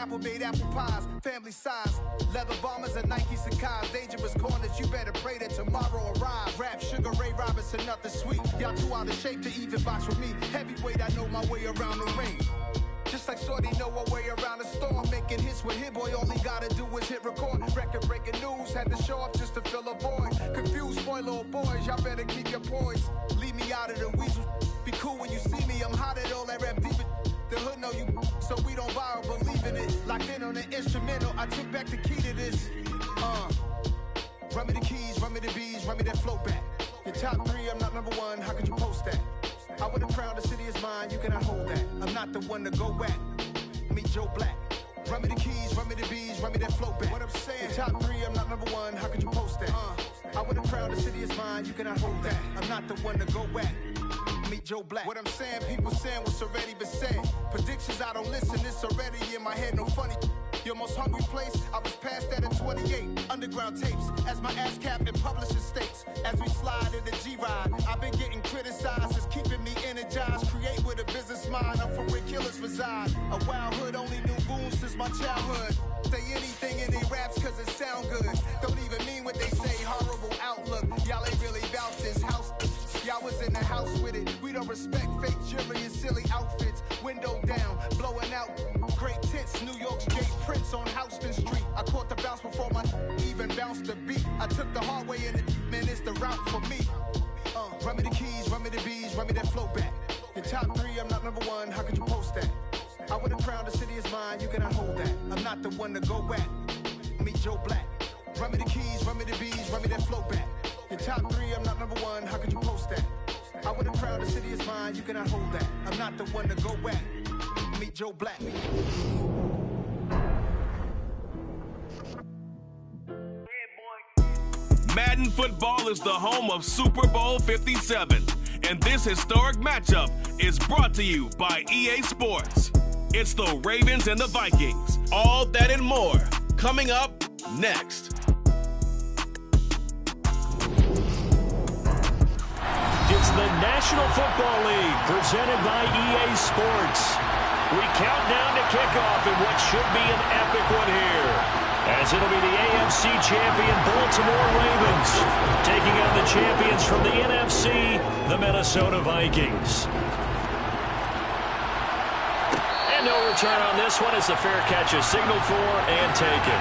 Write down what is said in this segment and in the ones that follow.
Apple made apple pies, family size. Leather bombers and Nike Sacai's. Dangerous corners, you better pray that tomorrow arrives. Rap, Sugar Ray Robinson, nothing sweet. Y'all too out of shape to even box with me. Heavyweight, I know my way around the ring. Just like Shorty know her way around the storm. Making hits with Hit Boy, all he gotta do is hit record. Record-breaking news, had to show up just to fill a void. Confused, spoiled little boys, y'all better keep your poise. Leave me out of the weasel. Be cool when you see me, I'm hot at all that rap deep. The hood know you, so we don't borrow, believe in it. Locked in on the instrumental, I took back the key to this. Run me the keys, run me the bees, run me that flow back. Your top 3, I'm not number 1, how could you post that? I would have crowned the city is mine, you cannot hold that. I'm not the one to go back. Meet Joe Black. Run me the keys, run me the bees, run me that flow back. What I'm saying, your top 3, I'm not number 1, how could you post that? I would have crowned the city is mine, you cannot hold that. I'm not the one to go back. Meet Joe Black. What I'm saying, people saying what's already been said. Predictions, I don't listen, it's already in my head, no funny. Your most hungry place, I was past that at 28. Underground tapes, as my ass capped in publishing states. As we slide in the G-Ride, I've been getting criticized, it's keeping me energized. Create with a business mind, I'm from where killers reside. A wild hood, only knew goons since my childhood. Say anything in they raps cause it sound good. Don't even mean what they say, horrible outlook. Y'all ain't really bout this house. Y'all was in the house with it. We don't respect fake jewelry and silly outfits. Window down, blowing out great tits. New York's Jay Prince on Houston Street. I caught the bounce before my even bounced the beat. I took the hard way in it, man, it's the route for me. Run me the keys, run me the bees, run me that flow back. Your top 3, I'm not number 1, how could you post that? I would have crowned the city is mine, you cannot hold that. I'm not the one to go back. Meet Joe Black. Run me the keys, run me the bees, run me that flow back. Your top 3, I'm not number 1, how could you post that? I would have crowned the city is mine, you cannot hold that. I'm not the one to go back. Meet Joe Black. Madden Football is the home of Super Bowl 57, and this historic matchup is brought to you by EA Sports. It's the Ravens and the Vikings. All that and more coming up next. It's the National Football League presented by EA Sports. We count down to kickoff in what should be an epic one here, as it'll be the AFC champion Baltimore Ravens taking on the champions from the NFC, the Minnesota Vikings. And no return on this one as the fair catch is signaled for and taken.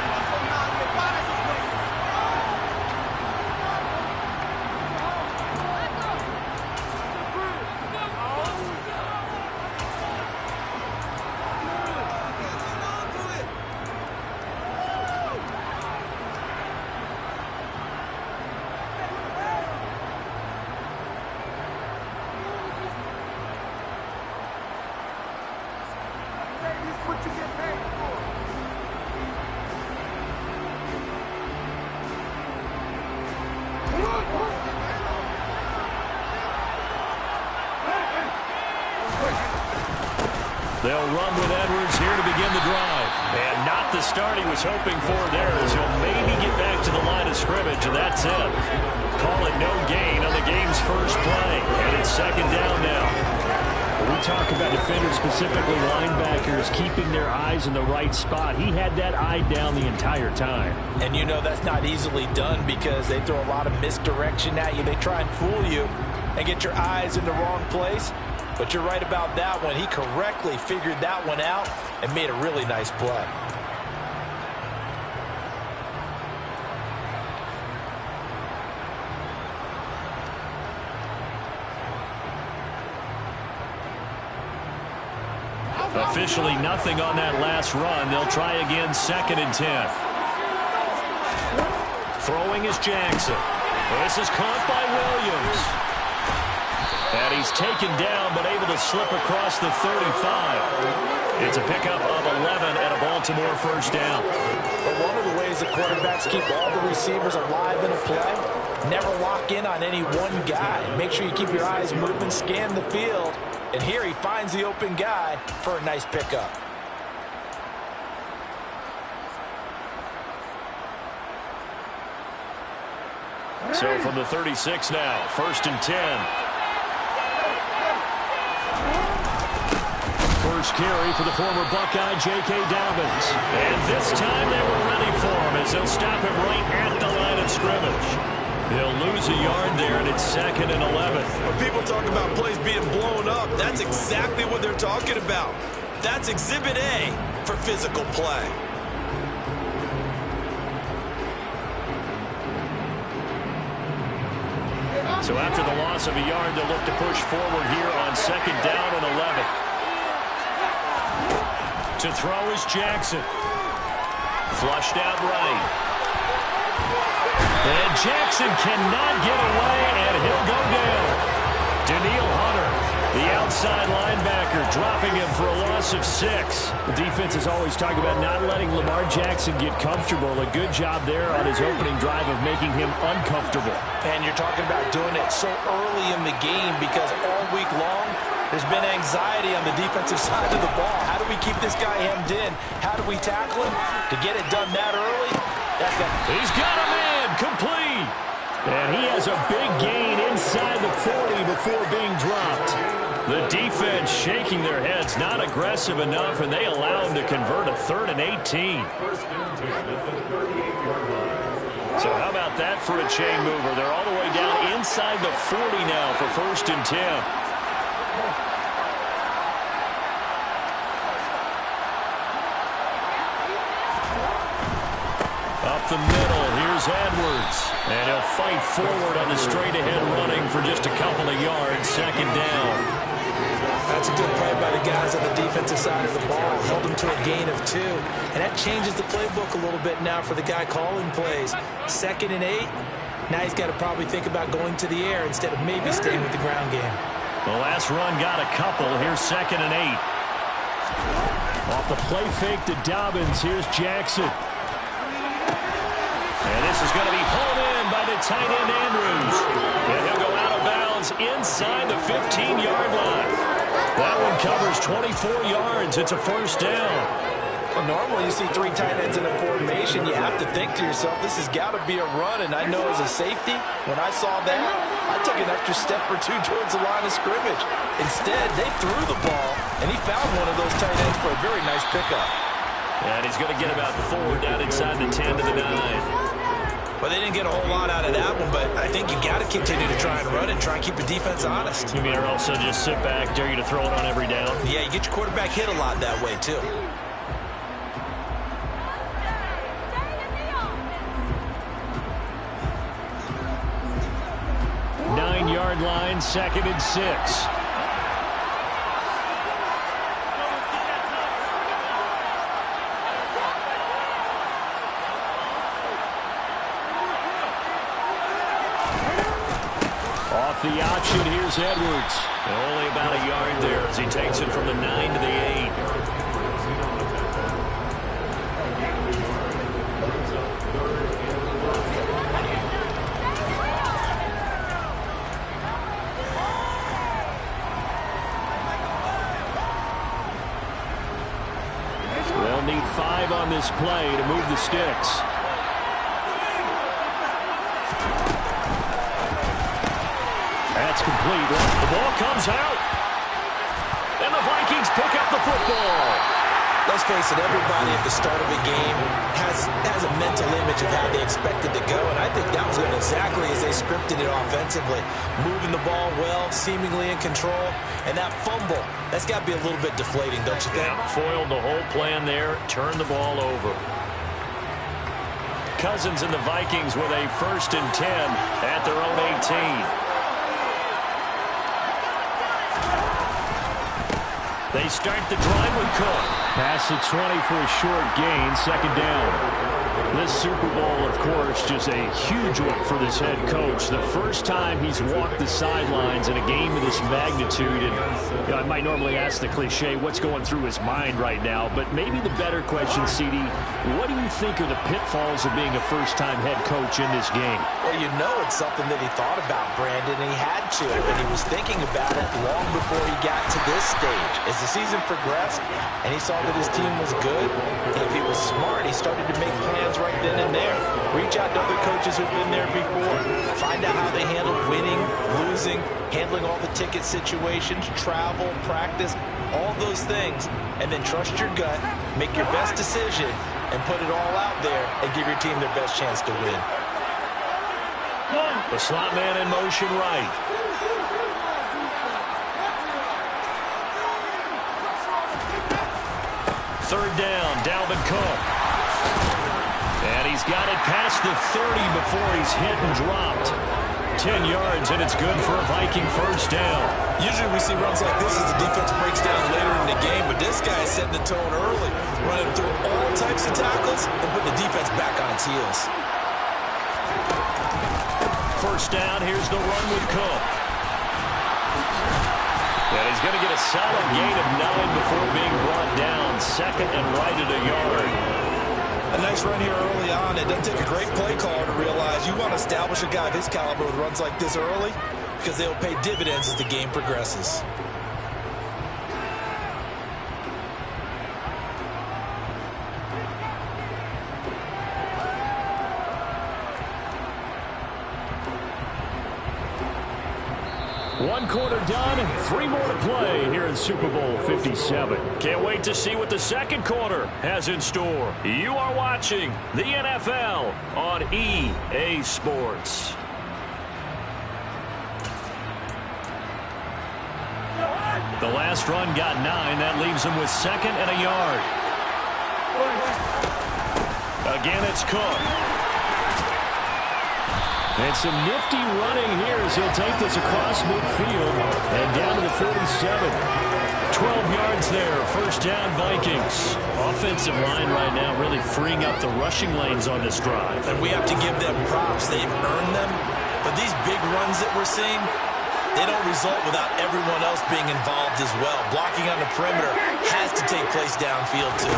They'll run with Edwards here to begin the drive. And not the start he was hoping for there, as he'll maybe get back to the line of scrimmage, and that's it. Call it no gain on the game's first play. And it's second down now. When we talk about defenders, specifically linebackers, keeping their eyes in the right spot, he had that eye down the entire time. And you know that's not easily done because they throw a lot of misdirection at you. They try and fool you and get your eyes in the wrong place. But you're right about that one. He correctly figured that one out and made a really nice play. Officially nothing on that last run. They'll try again, 2nd and 10. Throwing is Jackson. This is caught by Williams. And he's taken down, but able to slip across the 35. It's a pickup of 11 and a Baltimore first down. But one of the ways the quarterbacks keep all the receivers alive in a play, never lock in on any one guy. Make sure you keep your eyes moving, scan the field. And here he finds the open guy for a nice pickup. So from the 36 now, 1st and 10. first carry for the former Buckeye, J.K. Dobbins. And this time they were ready for him as they'll stop him right at the line of scrimmage. He'll lose a yard there, and it's 2nd and 11. When people talk about plays being blown up, that's exactly what they're talking about. That's Exhibit A for physical play. So after the loss of a yard, they'll look to push forward here on 2nd down and 11. To throw is Jackson. Flushed out right. And Jackson cannot get away, and he'll go down. Danielle Hunter, the outside linebacker, dropping him for a loss of 6. The defense is always talking about not letting Lamar Jackson get comfortable. A good job there on his opening drive of making him uncomfortable. And you're talking about doing it so early in the game because all week long there's been anxiety on the defensive side of the ball. How do we keep this guy hemmed in? How do we tackle him? To get it done that early, he's got a man complete. And he has a big gain inside the 40 before being dropped. The defense shaking their heads, not aggressive enough, and they allow him to convert a 3rd and 18. So how about that for a chain mover? They're all the way down inside the 40 now for 1st and 10. Up the middle, here's Edwards. And he'll fight forward on the straight-ahead running for just a couple of yards, 2nd down. That's a good play by the guys on the defensive side of the ball. Held them to a gain of 2. And that changes the playbook a little bit now for the guy calling plays. 2nd and 8. Now he's got to probably think about going to the air instead of maybe staying with the ground game. The last run got a couple. Here's 2nd and 8. Off the play fake to Dobbins. Here's Jackson. And this is going to be pulled in by the tight end Andrews. And he'll go out of bounds inside the 15-yard line. That one covers 24 yards. It's a 1st down. Well, normally you see 3 tight ends in a formation. You have to think to yourself, this has got to be a run. And I know as a safety, when I saw that, I took an extra step or 2 towards the line of scrimmage. Instead, they threw the ball, and he found one of those tight ends for a very nice pickup. And he's going to get about 4 down inside the 10 to the 9. Well, they didn't get a whole lot out of that one, but I think you got to continue to try and run and try and keep the defense honest. You mean or also just sit back, dare you to throw it on every down? Yeah, you get your quarterback hit a lot that way, too. Nine-yard line, 2nd and 6. The option, here's Edwards. Only about a yard there as he takes it from the 9 to the 8. They'll need 5 on this play to move the sticks. That's complete. The ball comes out. And the Vikings pick up the football. Let's face it, everybody at the start of a game has a mental image of how they expect it to go, and I think that was going exactly as they scripted it offensively. Moving the ball well, seemingly in control, and that fumble, that's got to be a little bit deflating, don't you think? Yeah, foiled the whole plan there, turned the ball over. Cousins and the Vikings with a 1st and 10 at their own 18. They start the drive with Cook. Pass the 20 for a short gain, 2nd down. This Super Bowl, of course, just a huge one for this head coach. The first time he's walked the sidelines in a game of this magnitude. And you know, I might normally ask the cliche, what's going through his mind right now? But maybe the better question, CD, what do you think are the pitfalls of being a first-time head coach in this game? Well, you know it's something that he thought about, Brandon, and he had to. And he was thinking about it long before he got to this stage. As the season progressed and he saw that his team was good, if he was was smart. He started to make plans right then and there. Reach out to other coaches who've been there before. Find out how they handle winning, losing, handling all the ticket situations, travel, practice, all those things. And then trust your gut, make your best decision, and put it all out there and give your team their best chance to win. The slot man in motion right. Third down, Dalvin Cook. And he's got it past the 30 before he's hit and dropped. 10 yards, and it's good for a Viking first down. Usually we see runs like this as the defense breaks down later in the game, but this guy is setting the tone early, running through all types of tackles and putting the defense back on its heels. First down, here's the run with Cook. And he's going to get a solid gain of 9 before being brought down. Second and right at a yard. A nice run here early on. It doesn't take a great play caller to realize you want to establish a guy of his caliber with runs like this early because they'll pay dividends as the game progresses. One quarter done, 3 more to play here in Super Bowl 57. Can't wait to see what the second quarter has in store. You are watching the NFL on EA Sports. The last run got 9. That leaves him with second and a yard. Again, it's Cook. And some nifty running here as he'll take this across midfield and down to the 47. 12 yards there. First down, Vikings. Offensive line right now really freeing up the rushing lanes on this drive. And we have to give them props. They've earned them. But these big runs that we're seeing, they don't result without everyone else being involved as well. Blocking on the perimeter has to take place downfield too.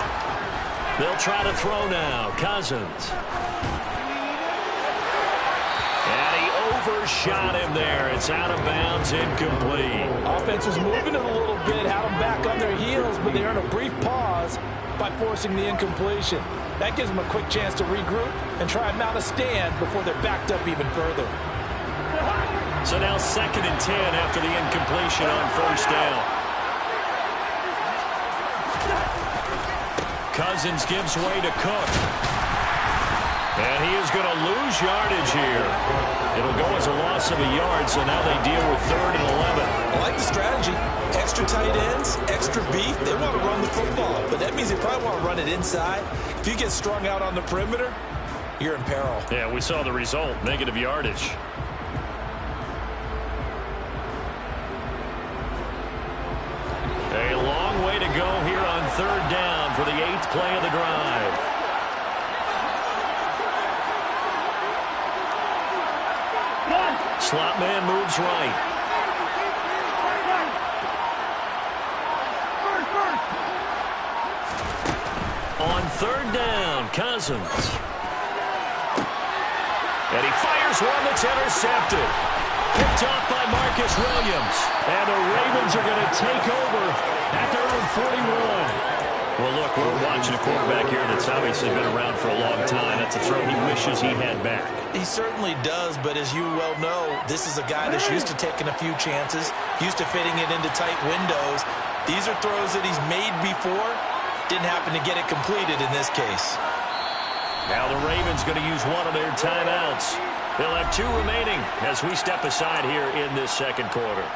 They'll try to throw now. Cousins. Overshot him there. It's out of bounds, incomplete. Offense was moving it a little bit, had them back on their heels, but they earned a brief pause by forcing the incompletion. That gives them a quick chance to regroup and try and mount a stand before they're backed up even further. So now 2nd and 10 after the incompletion on first down. Cousins gives way to Cook. And he is going to lose yardage here. It'll go as a loss of a yard, so now they deal with 3rd and 11. I like the strategy. Extra tight ends, extra beef. They want to run the football, but that means they probably want to run it inside. If you get strung out on the perimeter, you're in peril. Yeah, we saw the result, negative yardage. A long way to go here on 3rd down for the 8th play of the drive. Slot man moves right. On 3rd down, Cousins. And he fires one that's intercepted. Picked off by Marcus Williams. And the Ravens are going to take over at their own 41. Well, look, we're watching a quarterback here that's obviously been around for a long time. That's a throw he wishes he had back. He certainly does, but as you well know, this is a guy that's used to taking a few chances, used to fitting it into tight windows. These are throws that he's made before. Didn't happen to get it completed in this case. Now the Ravens going to use one of their timeouts. They'll have 2 remaining as we step aside here in this second quarter.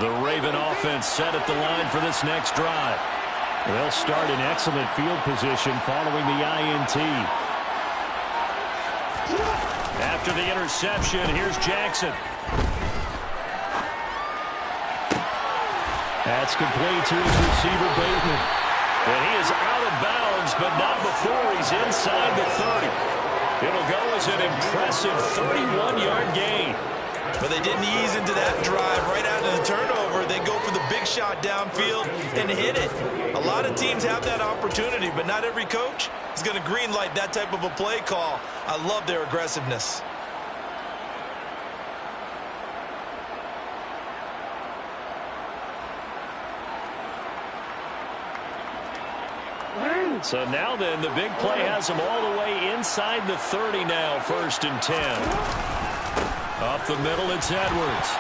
The Raven offense set at the line for this next drive. They'll start in excellent field position following the INT. After the interception, here's Jackson. That's complete to his receiver, Bateman. And he is out of bounds, but not before he's inside the 30. It'll go as an impressive 31-yard gain. But they didn't ease into that drive right out of the turnover. They go for the big shot downfield and hit it. A lot of teams have that opportunity, but not every coach is going to greenlight that type of a play call. I love their aggressiveness. So now then, the big play has them all the way inside the 30 now, 1st and 10. Up the middle, it's Edwards.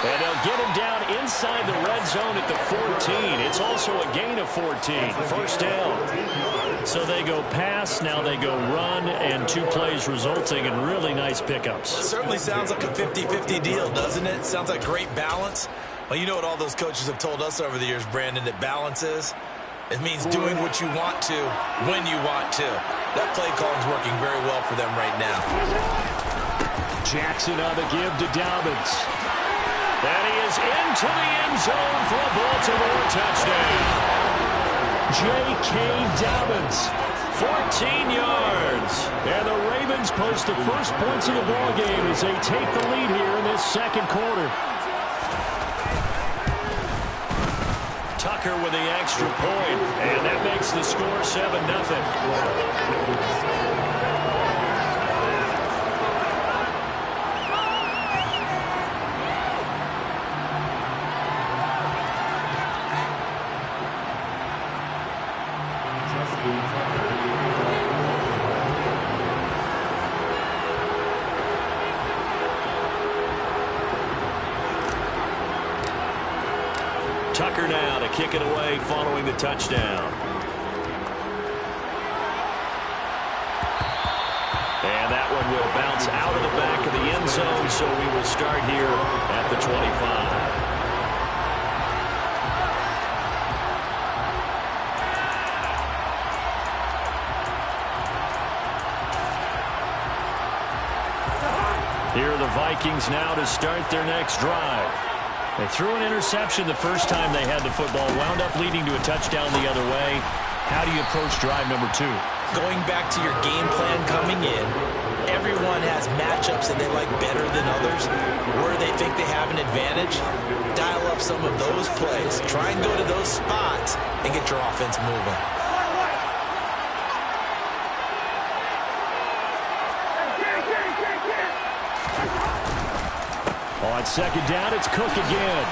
And they'll get him down inside the red zone at the 14. It's also a gain of 14, 1st down. So they go pass, now they go run, and 2 plays resulting in really nice pickups. It certainly sounds like a 50-50 deal, doesn't it? Sounds like great balance. Well, you know what all those coaches have told us over the years, Brandon, that balance is? It means doing what you want to, when you want to. That play call is working very well for them right now. Jackson on the give to Dobbins. And he is into the end zone for a Baltimore touchdown. J.K. Dobbins, 14 yards. And the Ravens post the first points of the ballgame as they take the lead here in this second quarter. Tucker with the extra point, and that makes the score 7-0. Tucker now to kick it away following the touchdown. And that one will bounce out of the back of the end zone, so we will start here at the 25. Here are the Vikings now to start their next drive. They threw an interception the first time they had the football, wound up leading to a touchdown the other way. How do you approach drive number 2? Going back to your game plan coming in, everyone has matchups that they like better than others. Where they think they have an advantage, dial up some of those plays. Try and go to those spots and get your offense moving. On second down, it's Cook again.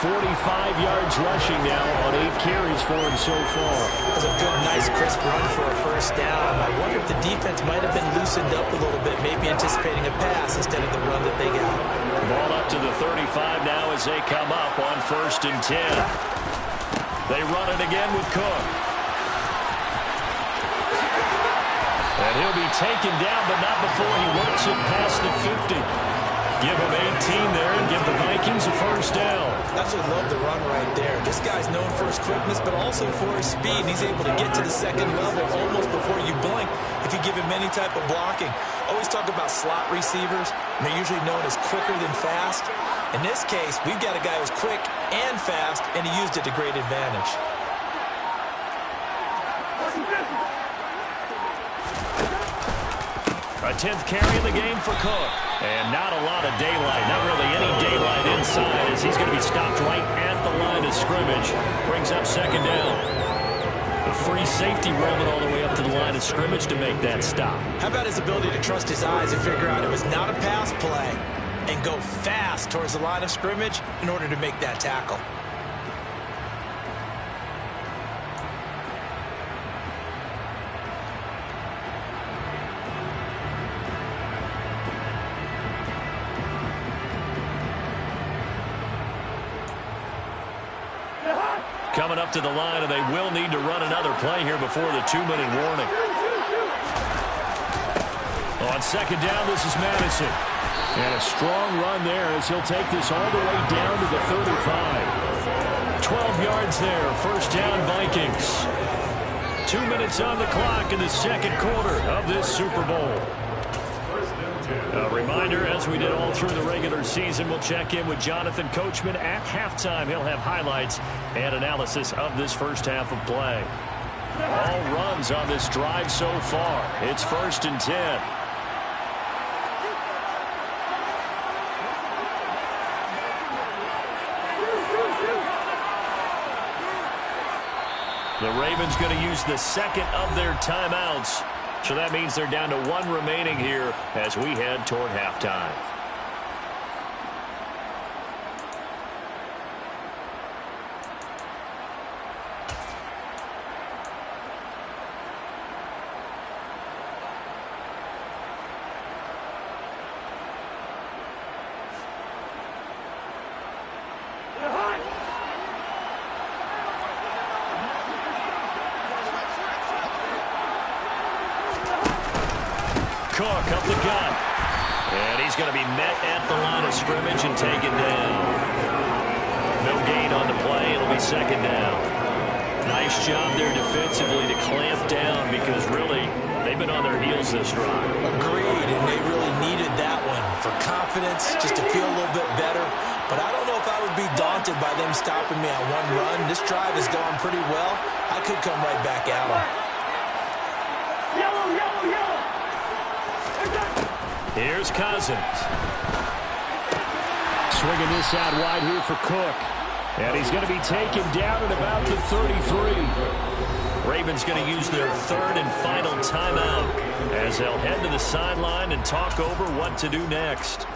45 yards rushing now on 8 carries for him so far. It was a good, nice, crisp run for a first down. I wonder if the defense might have been loosened up a little bit, maybe anticipating a pass instead of the run that they got. Ball up to the 35 now as they come up on 1st and 10. They run it again with Cook. And he'll be taken down, but not before he works it past the 50. Give him 18 there and give the Vikings a first down. That's what I love the run right there. This guy's known for his quickness, but also for his speed. He's able to get to the second level almost before you blink if you give him any type of blocking. Always talk about slot receivers. They're usually known as quicker than fast. In this case, we've got a guy who's quick and fast, and he used it to great advantage. A 10th carry in the game for Cook. And not a lot of daylight. Not really any daylight inside as he's going to be stopped right at the line of scrimmage. Brings up second down. A free safety roaming all the way up to the line of scrimmage to make that stop. How about his ability to trust his eyes and figure out it was not a pass play and go fast towards the line of scrimmage in order to make that tackle? Coming up to the line, and they will need to run another play here before the 2-minute warning. On second down, this is Madison. And a strong run there as he'll take this all the way down to the 35. 12 yards there, first down Vikings. 2 minutes on the clock in the second quarter of this Super Bowl. A reminder, as we did all through the regular season, we'll check in with Jonathan Coachman at halftime. He'll have highlights and analysis of this first half of play. All runs on this drive so far. It's 1st and 10. The Ravens going to use the second of their timeouts. So that means they're down to 1 remaining here as we head toward halftime. Cook up the gut. And he's going to be met at the line of scrimmage and taken down. No gain on the play. It'll be 2nd down. Nice job there defensively to clamp down because really they've been on their heels this drive. Agreed, and they really needed that one for confidence, just to feel a little bit better. But I don't know if I would be daunted by them stopping me on one run. This drive has gone pretty well. I could come right back at them. Here's Cousins. Swinging this out wide here for Cook. And he's going to be taken down at about the 33. Ravens going to use their 3rd and final timeout as they'll head to the sideline and talk over what to do next.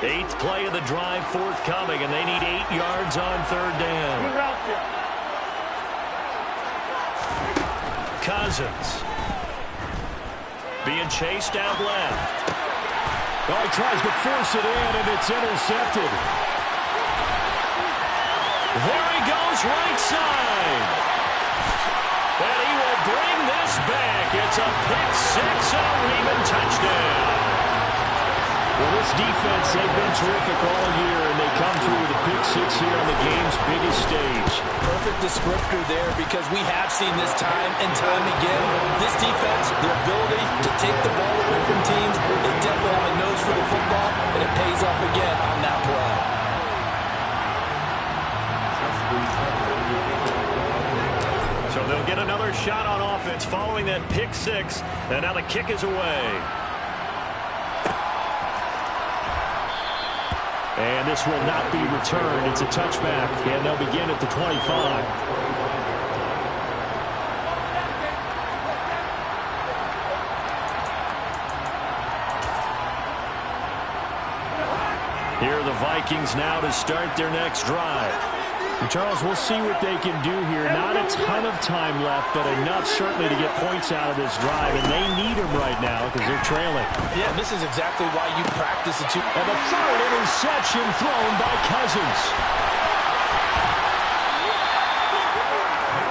Eighth play of the drive forthcoming, and they need 8 yards on 3rd down. Cousins being chased out left. Oh, he tries to force it in, and it's intercepted. There he goes, right side. And he will bring this back. It's a pick-6, a Raven touchdown. Well, this defense, they've been terrific all year, and they come through with a pick-6 here on the game's biggest stage. Perfect descriptor there because we have seen this time and time again. This defense, their ability to take the ball away from teams, they definitely have a nose for the football, and it pays off again on that play. So they'll get another shot on offense following that pick-6, and now the kick is away. And this will not be returned. It's a touchback, and they'll begin at the 25. Here are the Vikings now to start their next drive. And Charles, we'll see what they can do here. Not a ton of time left, but enough certainly to get points out of this drive, and they need them right now because they're trailing. Yeah, this is exactly why you practice it. And the 3rd interception thrown by Cousins.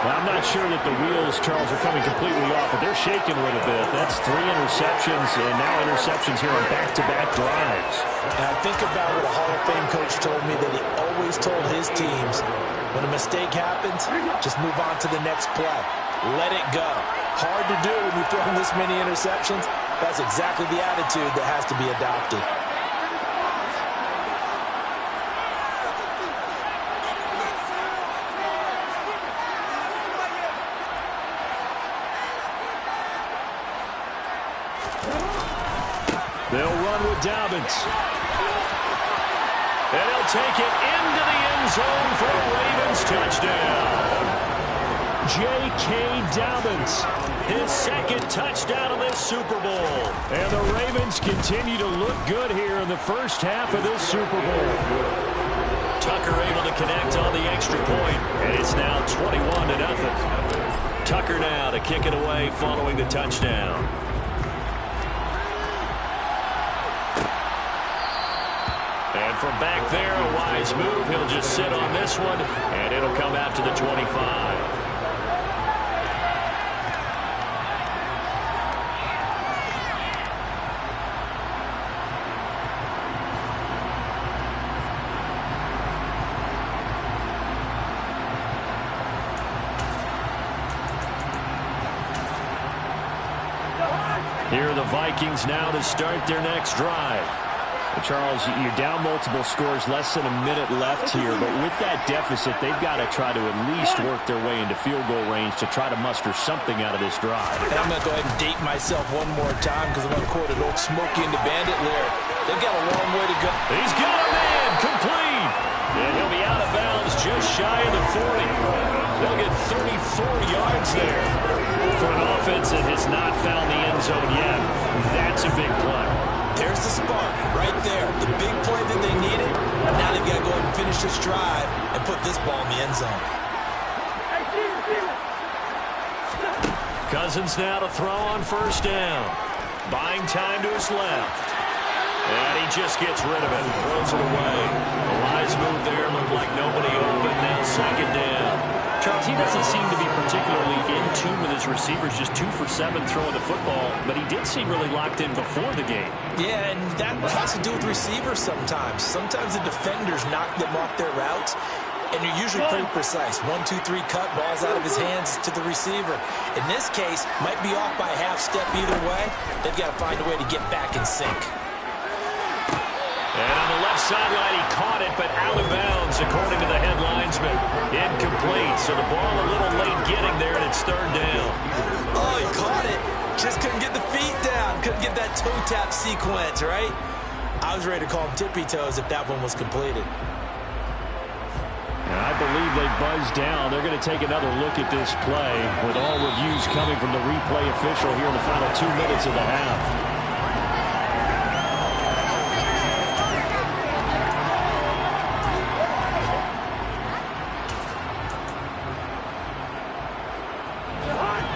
Well, I'm not sure that the wheels, Charles, are coming completely off, but they're shaking a little bit. That's 3 interceptions, and now interceptions here on back-to-back drives. And I think about what a Hall of Fame coach told me that he always told his teams, when a mistake happens, just move on to the next play. Let it go. Hard to do when you're throwing this many interceptions. That's exactly the attitude that has to be adopted. They'll run with Dobbins. And he'll take it into the end zone for a Ravens touchdown. J.K. Dobbins, his 2nd touchdown of this Super Bowl. And the Ravens continue to look good here in the first half of this Super Bowl. Tucker able to connect on the extra point, and it's now 21-0. Tucker now to kick it away following the touchdown. And from back there, a wise move. He'll just sit on this one, and it'll come out to the 25. Here are the Vikings now to start their next drive. Charles, you're down multiple scores, less than a minute left here, but with that deficit, they've got to try to at least work their way into field goal range to try to muster something out of this drive. And I'm going to go ahead and date myself one more time because I'm going to quote an old Smokey and the Bandit lyric. They've got a long way to go. He's got a man complete. And he'll be out of bounds just shy of the 40. They'll get 34 yards there. For an offense that has not found the end zone yet, that's a big play. There's the spark right there. The big play that they needed. Now they've got to go ahead and finish this drive and put this ball in the end zone. Cousins now to throw on first down. Buying time to his left. And he just gets rid of it and throws it away. A wise move there. Looked like nobody open. Now second down. Charles, he doesn't seem to be particularly in tune with his receivers, just 2 for 7 throwing the football, but he did seem really locked in before the game. Yeah, and that has to do with receivers sometimes. Sometimes the defenders knock them off their routes, and you're usually pretty precise. 1, 2, 3 cut, ball's out of his hands to the receiver. In this case, might be off by a half step either way. They've got to find a way to get back in sync. And on the left sideline, he caught it, but out of bounds, according to the head linesman. Incomplete, so the ball a little late getting there, and it's third down. Oh, he caught it. Just couldn't get the feet down. Couldn't get that toe tap sequence, right? I was ready to call him tippy toes if that one was completed. And I believe they buzzed down. They're going to take another look at this play with all reviews coming from the replay official here in the final 2 minutes of the half.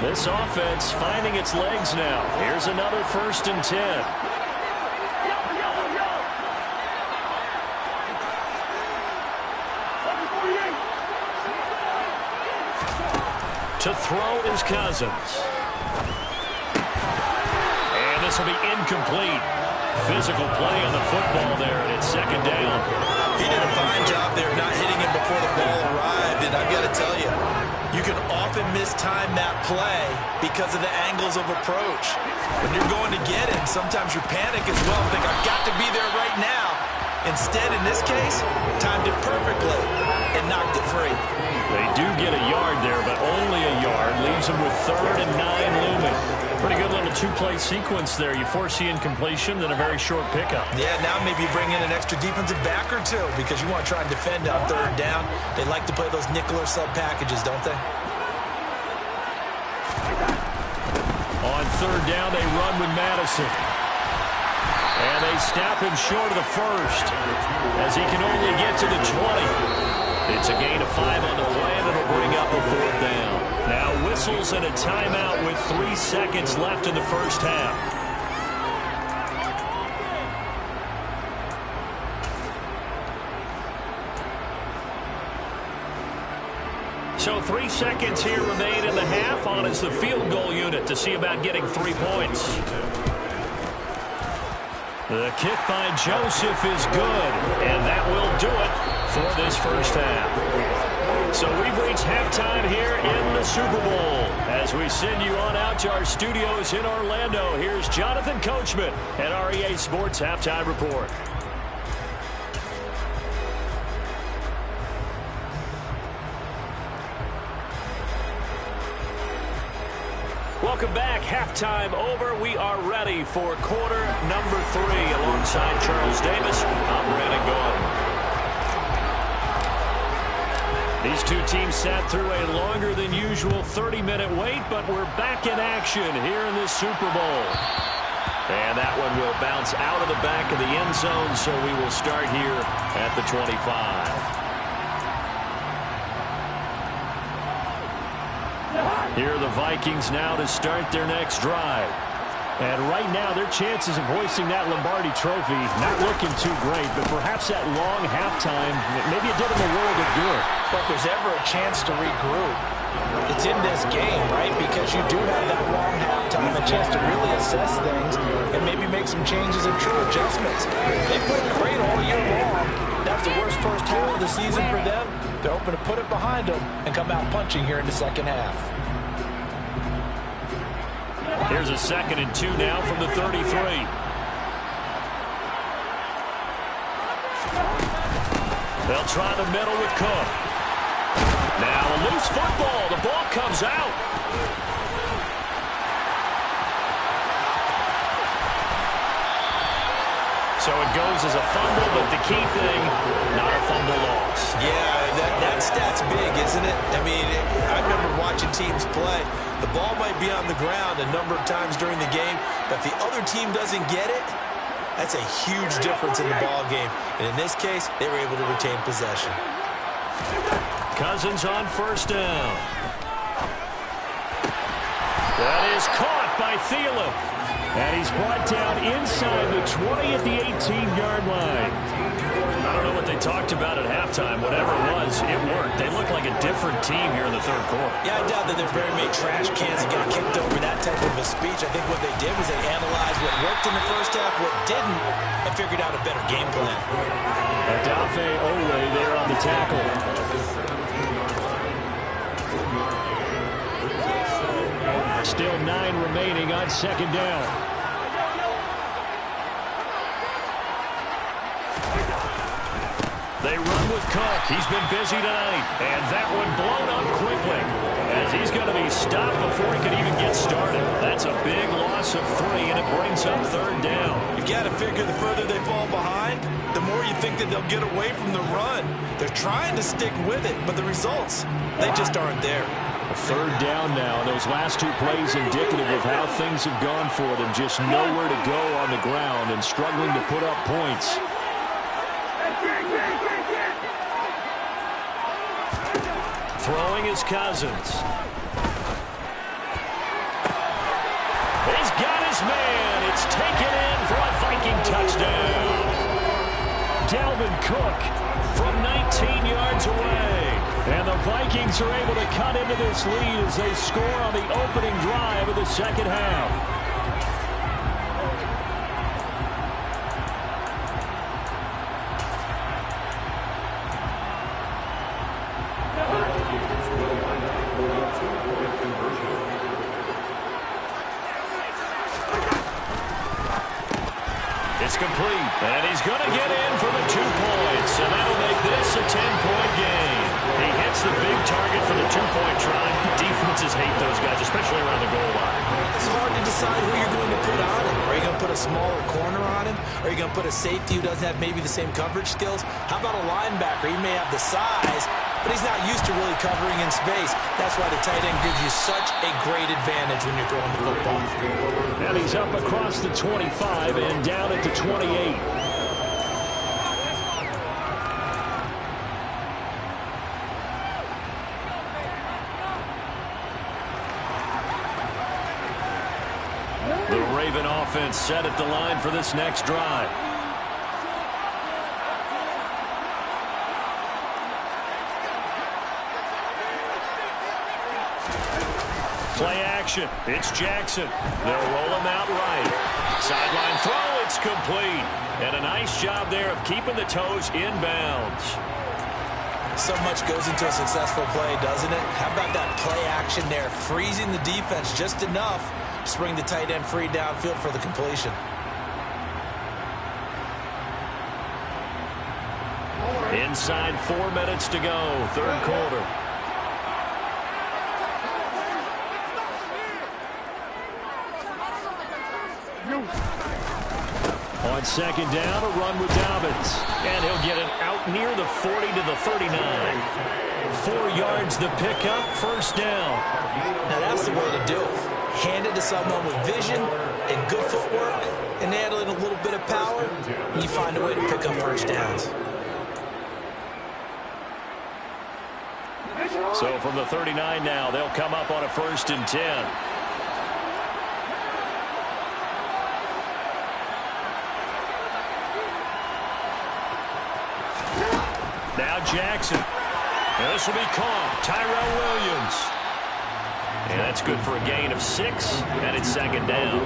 This offense finding its legs now. Here's another 1st and 10. To throw is Cousins. And this will be incomplete. Physical play on the football there, and it's second down. He did a fine job there not hitting him before the ball arrived, and I've got to tell you, you can often mistime that play because of the angles of approach. When you're going to get him, sometimes you panic as well, think, I've got to be there right now. Instead, in this case, timed it perfectly and knocked it free. They do get a yard there, but only a yard. Leaves them with 3rd and 9 looming. Pretty good little 2-play sequence there. You force the incompletion, then a very short pickup. Yeah, now maybe you bring in an extra defensive back or two because you want to try and defend on 3rd down. They like to play those nickel or sub packages, don't they? On 3rd down, they run with Madison. And they snap him short of the 1st as he can only get to the 20. It's a gain of 5 on the play, and it'll bring up a 4th down. Now whistles and a timeout with 3 seconds left in the first half. So 3 seconds here remain in the half. On is the field goal unit to see about getting 3 points. The kick by Joseph is good, and that will do it for this first half. So we've reached halftime here in the Super Bowl. As we send you on out to our studios in Orlando, here's Jonathan Coachman at our EA Sports Halftime Report. Welcome back. Halftime over. We are ready for quarter number 3. Alongside Charles Davis, I'm Brandon Gaudin. These two teams sat through a longer than usual 30-minute wait, but we're back in action here in this Super Bowl. And that one will bounce out of the back of the end zone, so we will start here at the 25. Here are the Vikings now to start their next drive. And right now, their chances of hoisting that Lombardi trophy not looking too great, but perhaps that long halftime, maybe it did them a world of good. But if there's ever a chance to regroup, it's in this game, right? Because you do have that long halftime, a chance to really assess things and maybe make some changes and true adjustments. They played great all year long. That's the worst first half of the season for them. They're hoping to put it behind them and come out punching here in the second half. Here's a 2nd and 2 now from the 33. They'll try the middle with Cook. Now a loose football. The ball comes out. So it goes as a fumble, but the key thing, not a fumble loss. Yeah, that stat's big, isn't it? I mean, I remember watching teams play. The ball might be on the ground a number of times during the game, but if the other team doesn't get it, that's a huge difference in the ball game. And in this case, they were able to retain possession. Cousins on 1st down. That is caught by Thielen. And he's brought down inside the 20 at the 18-yard line. I don't know what they talked about at halftime. Whatever it was, it worked. They look like a different team here in the 3rd quarter. Yeah, I doubt that they're very many trash cans and get kicked over that type of a speech. I think what they did was they analyzed what worked in the first half, what didn't, and figured out a better game plan. Odafe Oweh there on the tackle. Still 9 remaining on 2nd down. They run with Cook. He's been busy tonight. And that one blown up quickly as he's going to be stopped before he can even get started. That's a big loss of 3, and it brings up 3rd down. You've got to figure the further they fall behind, the more you think that they'll get away from the run. They're trying to stick with it, but the results, they just aren't there. 3rd down now. Those last 2 plays indicative of how things have gone for them. Just nowhere to go on the ground and struggling to put up points. Throwing is Cousins. He's got his man. It's taken in for a Viking touchdown. Dalvin Cook from 19 yards away. And the Vikings are able to cut into this lead as they score on the opening drive of the 2nd half. It's complete, and he's going to get in for the 2 points, and that'll make this a 10-point game. He hits the big target for the 2-point try. Defenses hate those guys, especially around the goal line. It's hard to decide who you're going to put on him. Are you going to put a smaller corner on him? Are you going to put a safety who doesn't have maybe the same coverage skills? How about a linebacker? He may have the size, but he's not used to really covering in space. That's why the tight end gives you such a great advantage when you're throwing the football. And he's up across the 25 and down at the 28. The Raven offense set at the line for this next drive. Play action. It's Jackson. They'll roll him out right. Sideline throw. It's complete. And a nice job there of keeping the toes inbounds. So much goes into a successful play, doesn't it? How about that play action there? Freezing the defense just enough to bring the tight end free downfield for the completion. Inside 4 minutes to go. 3rd quarter. On 2nd down, a run with Dobbins. And he'll get it out near the 40 to the 39. 4 yards the pickup, 1st down. Now that's the way to do it. Hand it to someone with vision and good footwork and add in a little bit of power, and you find a way to pick up 1st downs. So from the 39 now, they'll come up on a 1st and 10. Now Jackson. And this will be caught. Tyrell Williams. And that's good for a gain of 6, and it's 2nd down.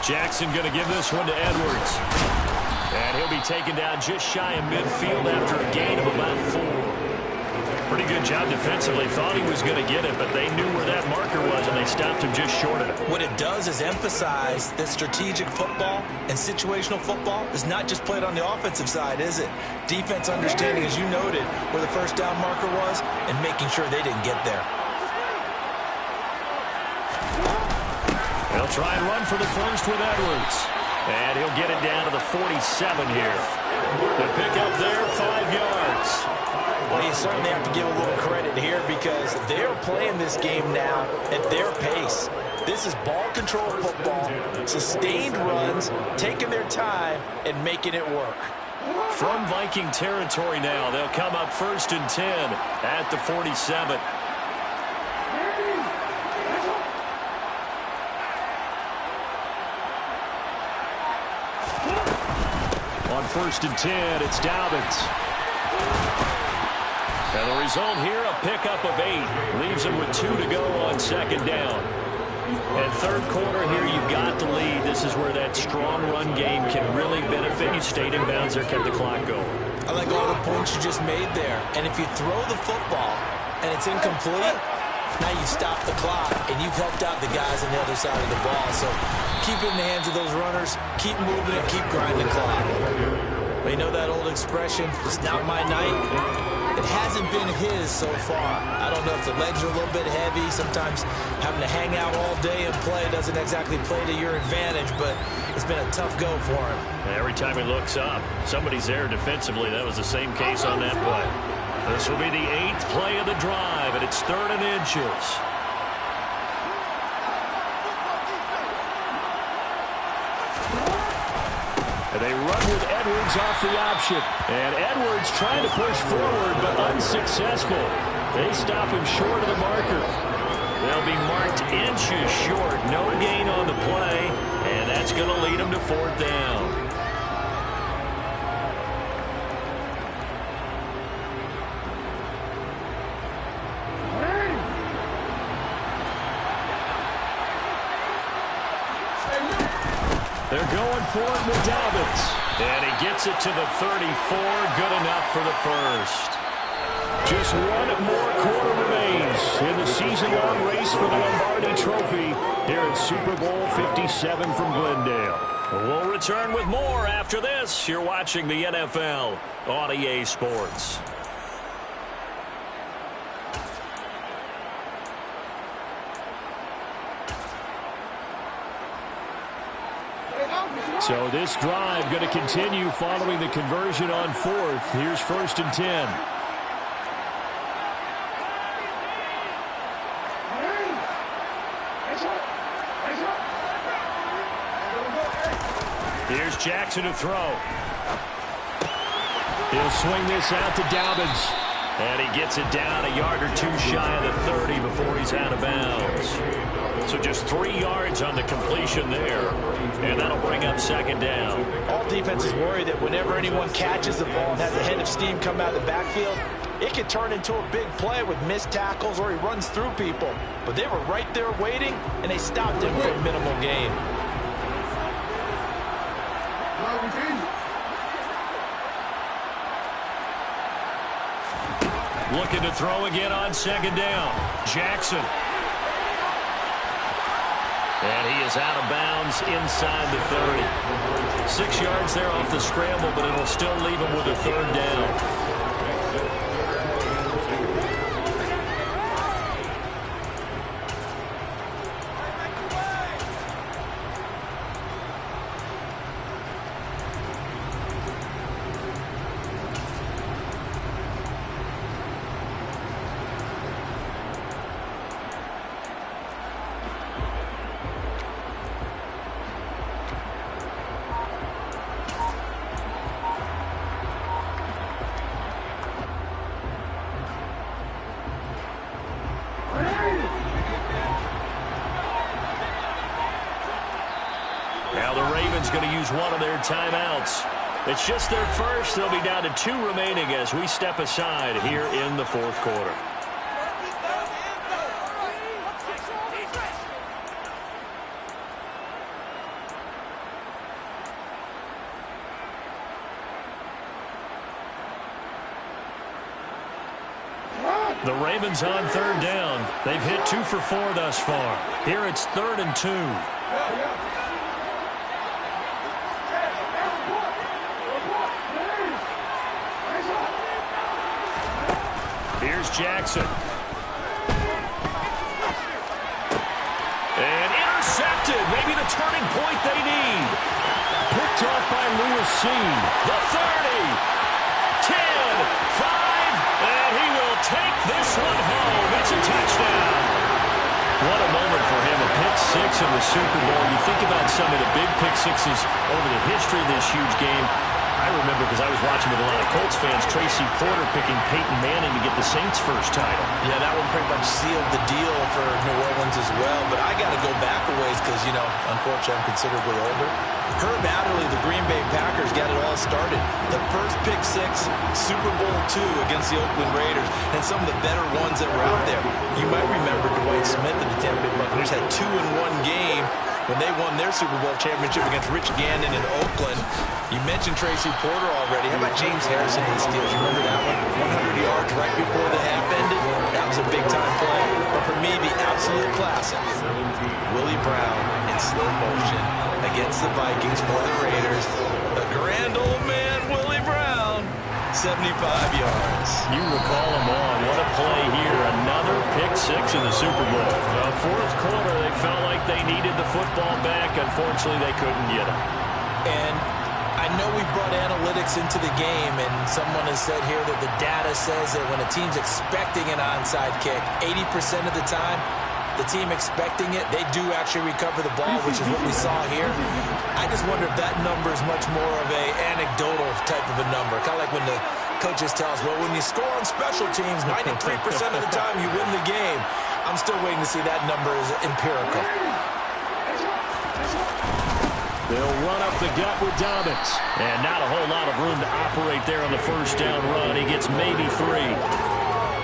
Jackson going to give this one to Edwards. And he'll be taken down just shy of midfield after a gain of about 4. Pretty good job defensively. Thought he was going to get it, but they knew where that marker was, and they stopped him just short of it. What it does is emphasize that strategic football and situational football is not just played on the offensive side, is it? Defense understanding, as you noted, where the first down marker was and making sure they didn't get there. They'll try and run for the first with Edwards. And he'll get it down to the 47 here. The pickup there, 5 yards. Well, you certainly have to give a little credit here because they're playing this game now at their pace. This is ball control football, sustained runs, taking their time, and making it work. From Viking territory now, they'll come up 1st and 10 at the 47. On 1st and 10, it's Dobbins. And the result here, a pickup of 8. Leaves him with 2 to go on 2nd down. And 3rd quarter here, you've got the lead. This is where that strong run game can really benefit you. Stayed in bounds there, kept the clock going. I like all the points you just made there. And if you throw the football and it's incomplete, now you stop the clock and you've helped out the guys on the other side of the ball. So keep it in the hands of those runners, keep moving it, keep grinding the clock. But you know that old expression, it's not my night. It hasn't been his so far. I don't know if the legs are a little bit heavy. Sometimes having to hang out all day and play doesn't exactly play to your advantage, but it's been a tough go for him. Every time he looks up, somebody's there defensively. That was the same case on that play. This will be the 8th play of the drive, and it's 3rd and inches. And they run with Edwards off the option. And Edwards trying to push forward, but unsuccessful. They stop him short of the marker. They'll be marked inches short. No gain on the play, and that's going to lead them to 4th down. They're going for it with Dobbins. And he gets it to the 34. Good enough for the first. Just one more quarter remains in the season-long race for the Lombardi Trophy here at Super Bowl 57 from Glendale. We'll return with more after this. You're watching the NFL on EA Sports. So this drive going to continue following the conversion on 4th. Here's 1st and 10. Here's Jackson to throw. He'll swing this out to Dobbins. And he gets it down a yard or 2 shy of the 30 before he's out of bounds. So just 3 yards on the completion there. And that'll bring up 2nd down. All defenses worry that whenever anyone catches the ball and has a head of steam come out of the backfield, it can turn into a big play with missed tackles or he runs through people. But they were right there waiting, and they stopped him for a minimal gain. Looking to throw again on 2nd down. Jackson. And he is out of bounds inside the 30. 6 yards there off the scramble, but it'll still leave him with a 3rd down. Now the Ravens going to use one of their timeouts. It's just their first. They'll be down to 2 remaining as we step aside here in the 4th quarter. The Ravens on third down. They've hit 2 for 4 thus far. Here it's 3rd and 2. Here's Jackson. And intercepted. Maybe the turning point they need. Picked off by Lewis Cine. The 30. 10. 5. And he will take this one home. It's a touchdown. What a moment for him. A pick six in the Super Bowl. You think about some of the big pick sixes over the history of this huge game. I remember, because I was watching with a lot of Colts fans, Tracy Porter picking Peyton Manning to get the Saints' first title. Yeah, that one pretty much sealed the deal for New Orleans as well. But I got to go back a ways because, you know, unfortunately I'm considerably older. Herb Adderley, the Green Bay Packers, got it all started. The first pick six, Super Bowl II against the Oakland Raiders, and some of the better ones that were out there. You might remember Dwight Smith and the Tampa Bay Buccaneers had 2 in one game when they won their Super Bowl championship against Rich Gannon in Oakland. You mentioned Tracy Porter already. How about James Harrison and the Steelers? You remember that one? 100 yards right before the half ended. That was a big-time play. But for me, the absolute classic, Willie Brown in slow motion against the Vikings for the Raiders. The grand old man, Willie Brown, 75 yards. You recall them all. What a play here. Another pick six in the Super Bowl. Fourth quarter, they felt like they needed the football back. Unfortunately, they couldn't get it. And I know we brought analytics into the game, and someone has said here that the data says that when a team's expecting an onside kick, 80% of the time, the team expecting it, they do actually recover the ball, which is what we saw here. I just wonder if that number is much more of a anecdotal type of a number. Kind of like when the coaches tell us, well, when you score on special teams, 93% of the time you win the game. I'm still waiting to see that number is empirical. They'll run up the gut with Dobbins. And not a whole lot of room to operate there on the first down run. He gets maybe 3.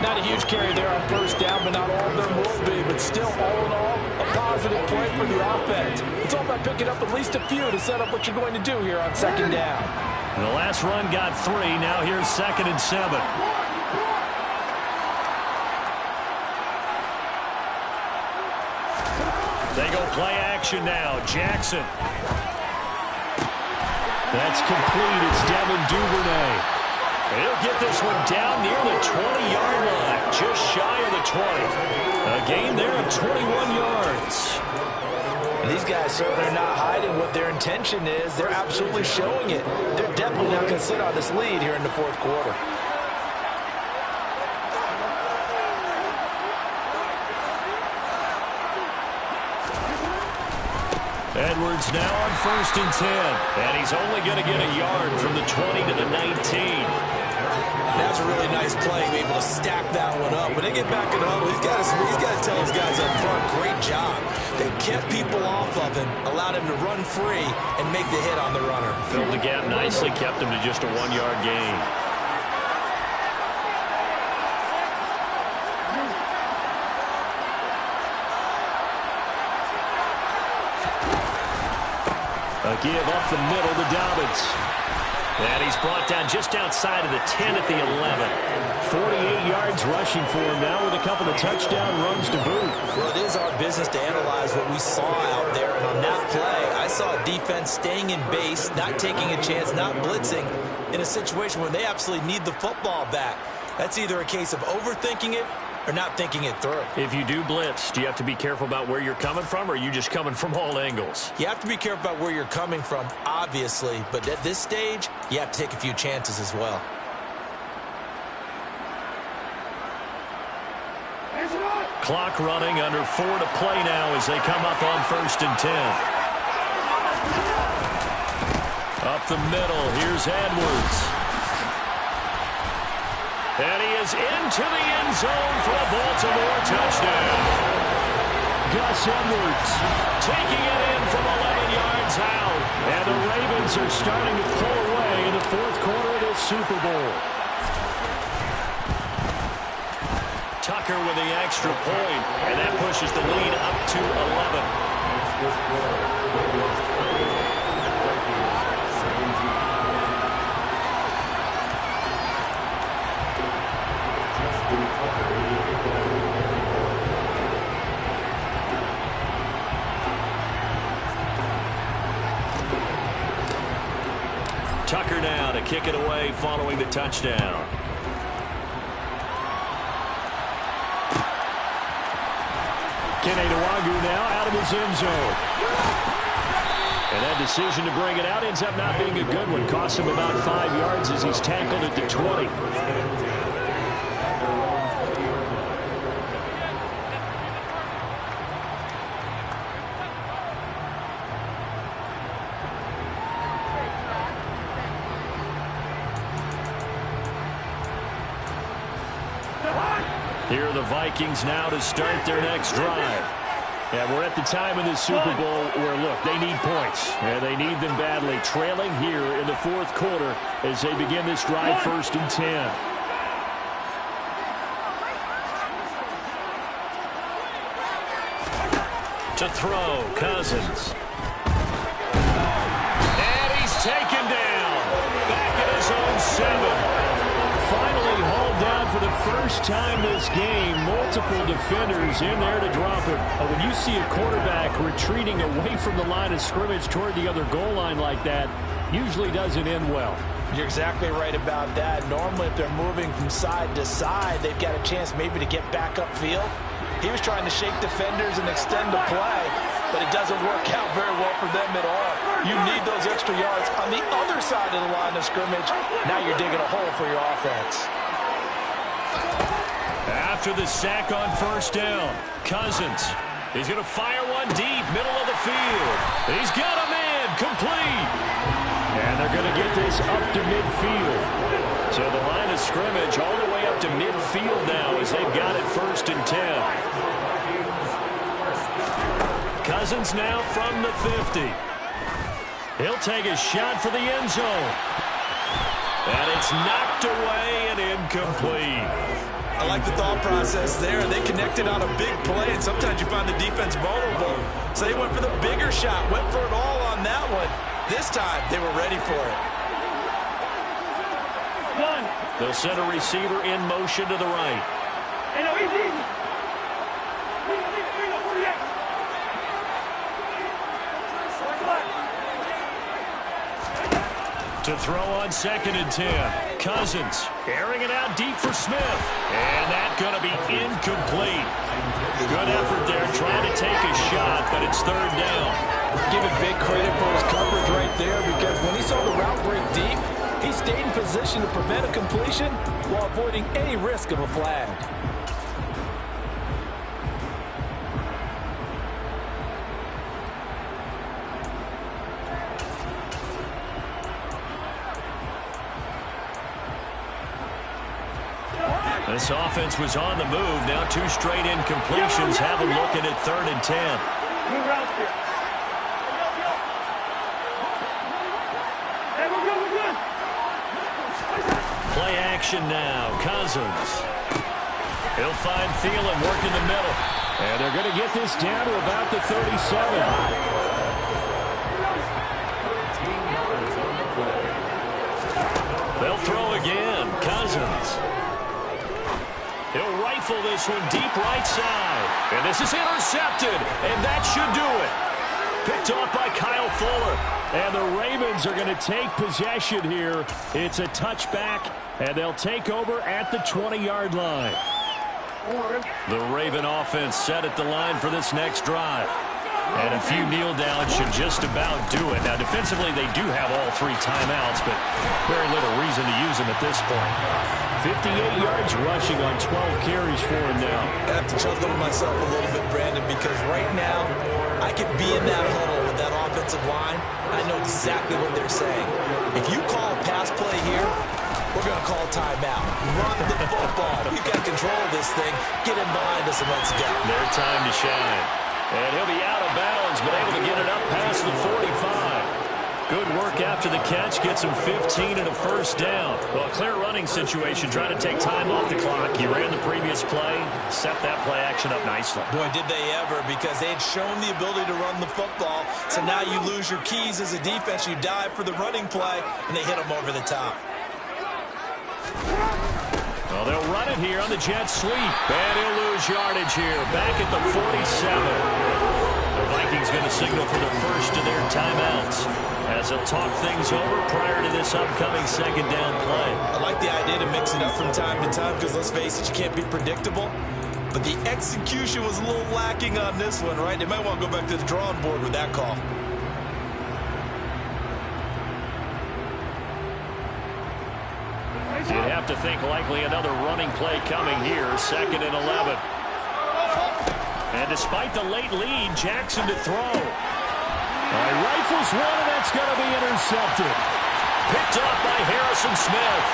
Not a huge carry there on first down, but not all of them will be. But still, all in all, a positive play for the offense. It's all about picking up at least a few to set up what you're going to do here on second down. And the last run got 3. Now here's 2nd and 7. They go play action now. Jackson. That's complete. It's Devin Duvernay. He'll get this one down near the 20-yard line, just shy of the 20. A gain there of 21 yards. These guys, sir, they're not hiding what their intention is. They're absolutely showing it. They're definitely not going to sit on this lead here in the fourth quarter. Edwards now on 1st and 10. And he's only going to get a yard from the 20 to the 19. That's a really nice play, be able to stack that one up. When they get back in the huddle, he's got to tell his guys up front, great job. They kept people off of him, allowed him to run free and make the hit on the runner. Filled the gap nicely, kept him to just a 1-yard gain. A give up the middle to Dobbins. And he's brought down just outside of the 10 at the 11. 48 yards rushing for him now with a couple of touchdown runs to boot. Well, it is our business to analyze what we saw out there. And on that play, I saw a defense staying in base, not taking a chance, not blitzing in a situation where they absolutely need the football back. That's either a case of overthinking it or not thinking it through. If you do blitz, do you have to be careful about where you're coming from, or are you just coming from all angles? You have to be careful about where you're coming from, obviously, but at this stage, you have to take a few chances as well. Clock running, under 4 to play now as they come up on 1st and 10. Up the middle, here's Edwards. And he is into the end zone for a Baltimore touchdown. Gus Edwards taking it in from 11 yards out. And the Ravens are starting to pull away in the fourth quarter of this Super Bowl. Tucker with the extra point, and that pushes the lead up to 11. kick it away following the touchdown. Kene Nwangwu now out of his end zone. And that decision to bring it out ends up not being a good one. Cost him about 5 yards as he's tackled at the 20. Here are the Vikings now to start their next drive. And we're at the time in the Super Bowl where, look, they need points. And they need them badly. Trailing here in the fourth quarter as they begin this drive, 1st and 10. To throw, Cousins. And he's taken down. Back at his own 7. Finally hauled down for the first time this game. Multiple defenders in there to drop him. When you see a quarterback retreating away from the line of scrimmage toward the other goal line like that, usually doesn't end well. You're exactly right about that. Normally, if they're moving from side to side, they've got a chance maybe to get back upfield. He was trying to shake defenders and extend the play, but it doesn't work out very well for them at all. You need those extra yards on the other side of the line of scrimmage. Now you're digging a hole for your offense. After the sack on 1st down, Cousins. He's going to fire one deep, middle of the field. He's got a man, complete. And they're going to get this up to midfield. So the line of scrimmage all the way up to midfield now as they've got it 1st and 10. Cousins now from the 50. He'll take a shot for the end zone. And it's knocked away and incomplete. I like the thought process there. They connected on a big play, and sometimes you find the defense vulnerable. So they went for the bigger shot, went for it all on that one. This time, they were ready for it. They'll send a receiver in motion to the right. To throw on 2nd and 10. Cousins airing it out deep for Smith. And that's going to be incomplete. Good effort there trying to take a shot, but it's 3rd down. Give it big credit for his coverage right there, because when he saw the route break deep, he stayed in position to prevent a completion while avoiding any risk of a flag. This offense was on the move. Now 2 straight incompletions have them looking at 3rd and 10. Play action now. Cousins. He'll find Thielen working the middle. And they're going to get this down to about the 37. They'll throw again. Cousins. He'll rifle this one deep right side. And this is intercepted. And that should do it. Picked off by Kyle Fuller. And the Ravens are going to take possession here. It's a touchback. And they'll take over at the 20-yard line. The Raven offense set at the line for this next drive. And a few kneel downs should just about do it. Now, defensively, they do have all 3 timeouts, but very little reason to use them at this point. 58 yards rushing on 12 carries for him now. I have to chuckle to myself a little bit, Brandon, because right now, I could be in that huddle with that offensive line. I know exactly what they're saying. If you call a pass play here, we're going to call timeout. Run the football. We've got control of this thing. Get in behind us and let's go. Their time to shine. And he'll be out of bounds, but able to get it up past the 45. Good work after the catch. Gets him 15 and a 1st down. Well, a clear running situation, trying to take time off the clock. He ran the previous play, set that play action up nicely. Boy, did they ever, because they had shown the ability to run the football. So now you lose your keys as a defense. You dive for the running play, and they hit him over the top. Well, they'll run it here on the jet sweep. And he'll lose yardage here. Back at the 47. Vikings going to signal for the first of their timeouts as they'll talk things over prior to this upcoming second down play. I like the idea to mix it up from time to time because, let's face it, you can't be predictable. But the execution was a little lacking on this one, right? They might want to go back to the drawing board with that call. You'd have to think likely another running play coming here, 2nd and 11. And despite the late lead, Jackson to throw. Rifles one, and that's going to be intercepted. Picked off by Harrison Smith.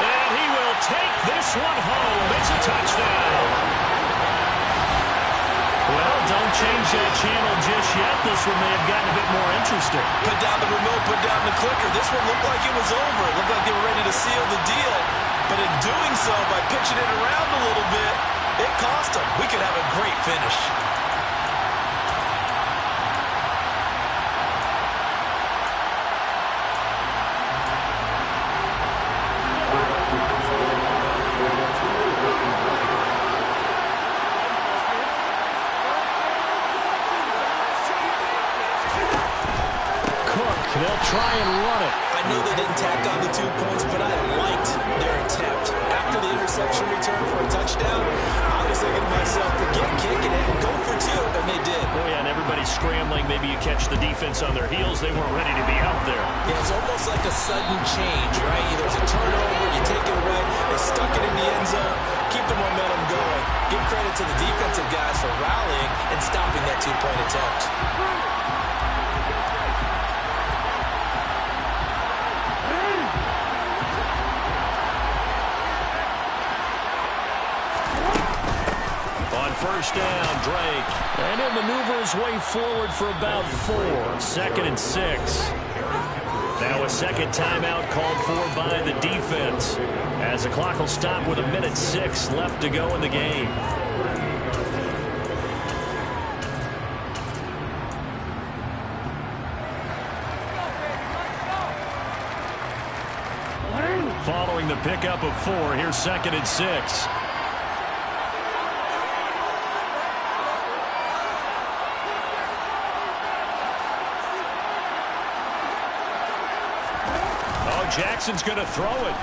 And he will take this one home. It's a touchdown. Well, don't change that channel just yet. This one may have gotten a bit more interesting. Put down the remote, put down the clicker. This one looked like it was over. It looked like they were ready to seal the deal. But in doing so, by pitching it around a little bit, it cost them. We could have a great finish. They'll try and run it. I know they didn't tack on the 2 points, but I liked their attempt. After the interception return for a touchdown, I was thinking to myself, forget kicking it, go for 2, and they did. Oh, yeah, and everybody's scrambling. Maybe you catch the defense on their heels. They weren't ready to be out there. Yeah, it's almost like a sudden change, right? There's a turnover, you take it away, they stuck it in the end zone, keep the momentum going. Give credit to the defensive guys for rallying and stopping that 2-point attempt. First down, Drake. And he'll maneuver his way forward for about 4. 2nd and 6. Now a second timeout called for by the defense, as the clock will stop with 1:06 left to go in the game. Following the pickup of 4, here's 2nd and 6. Jackson's going to throw it.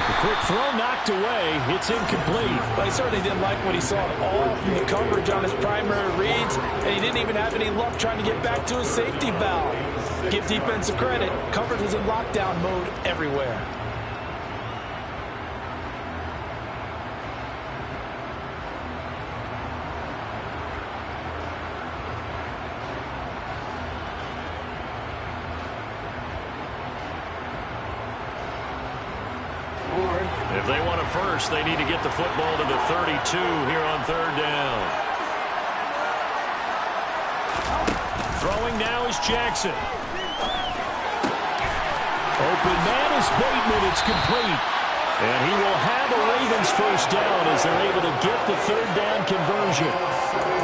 The quick throw knocked away. It's incomplete. But he certainly didn't like what he saw at all from the coverage on his primary reads, and he didn't even have any luck trying to get back to his safety valve. Give defensive credit. Coverage was in lockdown mode everywhere. If they want a first, they need to get the football to the 32 here on 3rd down. Throwing now is Jackson. Open man is Bateman. It's complete. And he will have a Ravens first down as they're able to get the 3rd down conversion.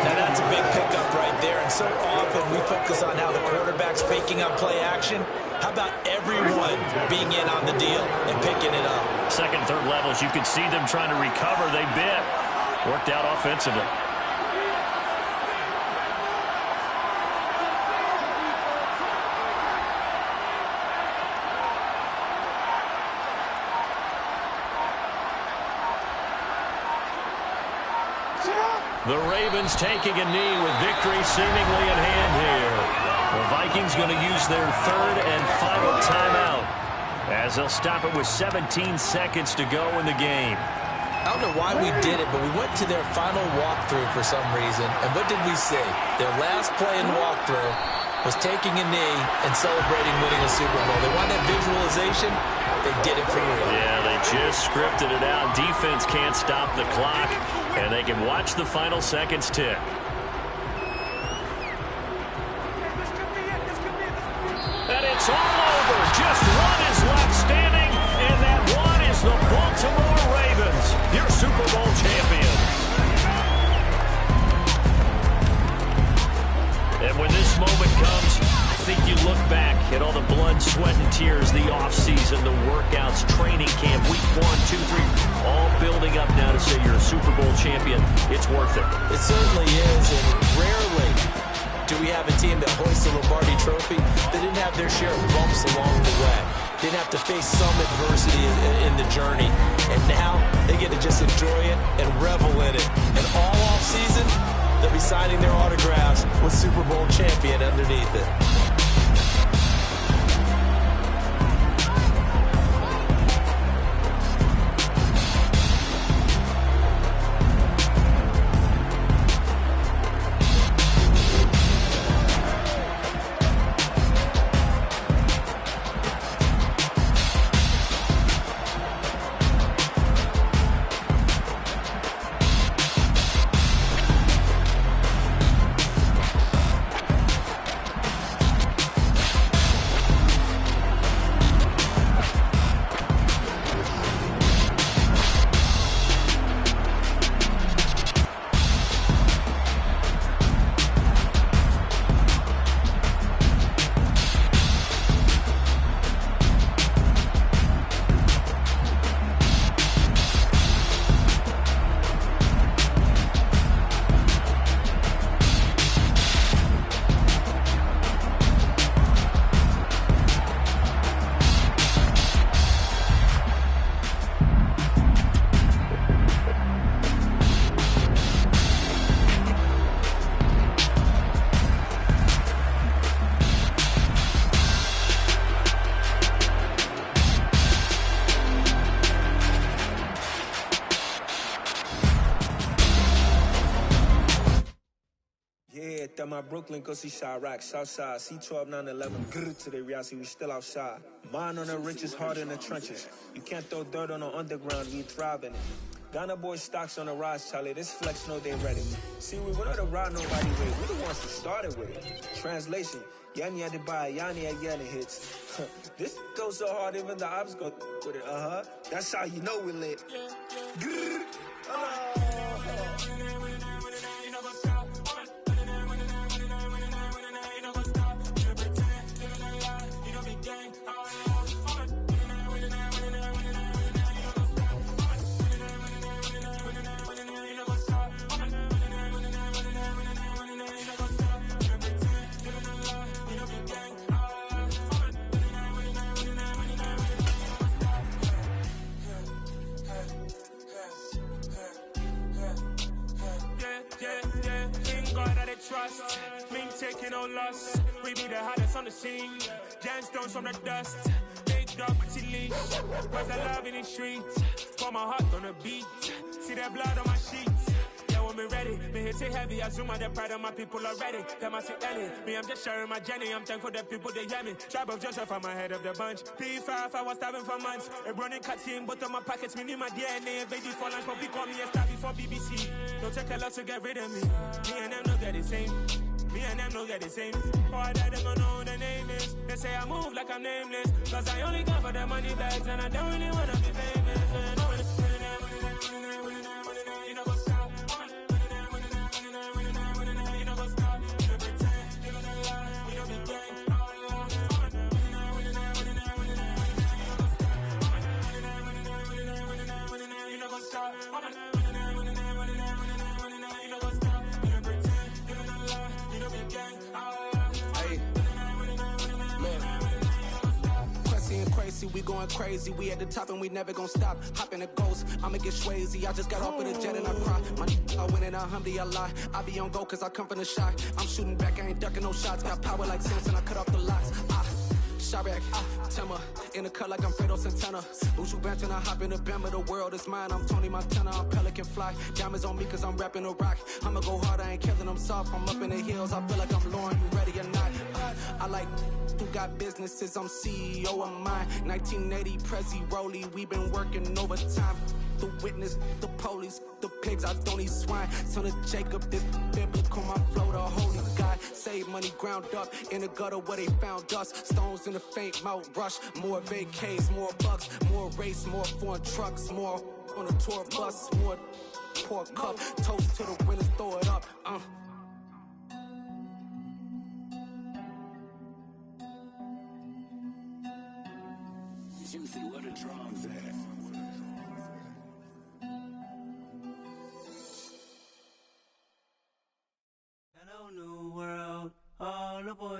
Now that's a big pickup right there. And so often we focus on how the quarterback's faking up play action. How about everyone being in on the deal and picking it up? 2nd, 3rd levels, you could see them trying to recover. They bit. Worked out offensively. The Ravens taking a knee with victory seemingly in hand here. The Vikings going to use their 3rd and final timeout as they'll stop it with 17 seconds to go in the game. I don't know why we did it, but we went to their final walkthrough for some reason. And what did we see? Their last play in walkthrough was taking a knee and celebrating winning a Super Bowl. They want that visualization. They did it for real. Yeah, they just scripted it out. Defense can't stop the clock, and they can watch the final seconds tick. And it's all over. Just one is left standing, and that one is the Baltimore Ravens, your Super Bowl champions. And when this moment comes, I think you look back at all the blood, blood, sweat, and tears, the offseason, the workouts, training camp, week 1, 2, 3, all building up now to say you're a Super Bowl champion. It's worth it. It certainly is, and rarely do we have a team that hoists the Lombardi Trophy that didn't have their share of bumps along the way. Didn't have to face some adversity in the journey. And now they get to just enjoy it and revel in it. And all off-season, they'll be signing their autographs with Super Bowl champion underneath it. My Brooklyn, go see Chirac, Southside, C12, 911, grrr to the reality, we still outside. Mine on the richest, heart in the trenches. You can't throw dirt on the underground, we thrive in it. Ghana boys stocks on the rise, Charlie, this flex know they ready. See, we went on the ride nobody with, we the ones who started with it. Translation, Yanni had to buy, Yanni had Yanni hits. This goes so hard, even the ops go with it, That's how you know we lit. Grrr, trust, me taking no loss. We be the hottest on the scene. Gemstones from the dust. Big dog, pretty leash. Where's the love in the streets? Pour my heart on the beat. See that blood on my sheets. Yeah, when me ready, me hit it heavy. I zoom out the pride of my people already. Them I see Ellie. Me, I'm just sharing my journey. I'm thankful that people they hear me. Tribe of Joseph, I'm ahead of the bunch. P5, I was starving for months. A running cuts in, but on my pockets, me need my DNA. Baby for lunch, but call me a star before BBC. Don't take a lot to get rid of me. Me and them know that the same. Me and them know that the same. All that they gonna know who the name is. They say I move like I'm nameless. Cause I only got for the money bags and I don't really wanna be famous. We going crazy, we at the top and we never gonna stop. Hopping the ghost, I'ma get swayzy. I just got off with a jet and I cry. I win in a Humvee, I lie. I be on go cause I come from the shot. I'm shooting back, I ain't ducking no shots. Got power like Samson, I cut off the locks. Chirac, Tema, in the cut like I'm Fredo Santana. Ushu Banton, I hop in the Bama, the world is mine. I'm Tony Montana, I'm Pelican Fly. Diamonds on me cause I'm rapping a rock. I'ma go hard, I ain't killing them soft. I'm up in the hills, I feel like I'm Lauren, you ready or not? I like who got businesses, I'm CEO of mine. 1980 Prezi Rolly, we been working overtime. The witness, the police, the pigs, I don't eat swine. Son of Jacob, this biblical, my flow, the holy God. Save money ground up in the gutter where they found us. Stones in the faint mouth rush. More vacays, more bucks, more race, more foreign trucks, more on a tour bus, more pork cup. Toast to the winners, throw it up.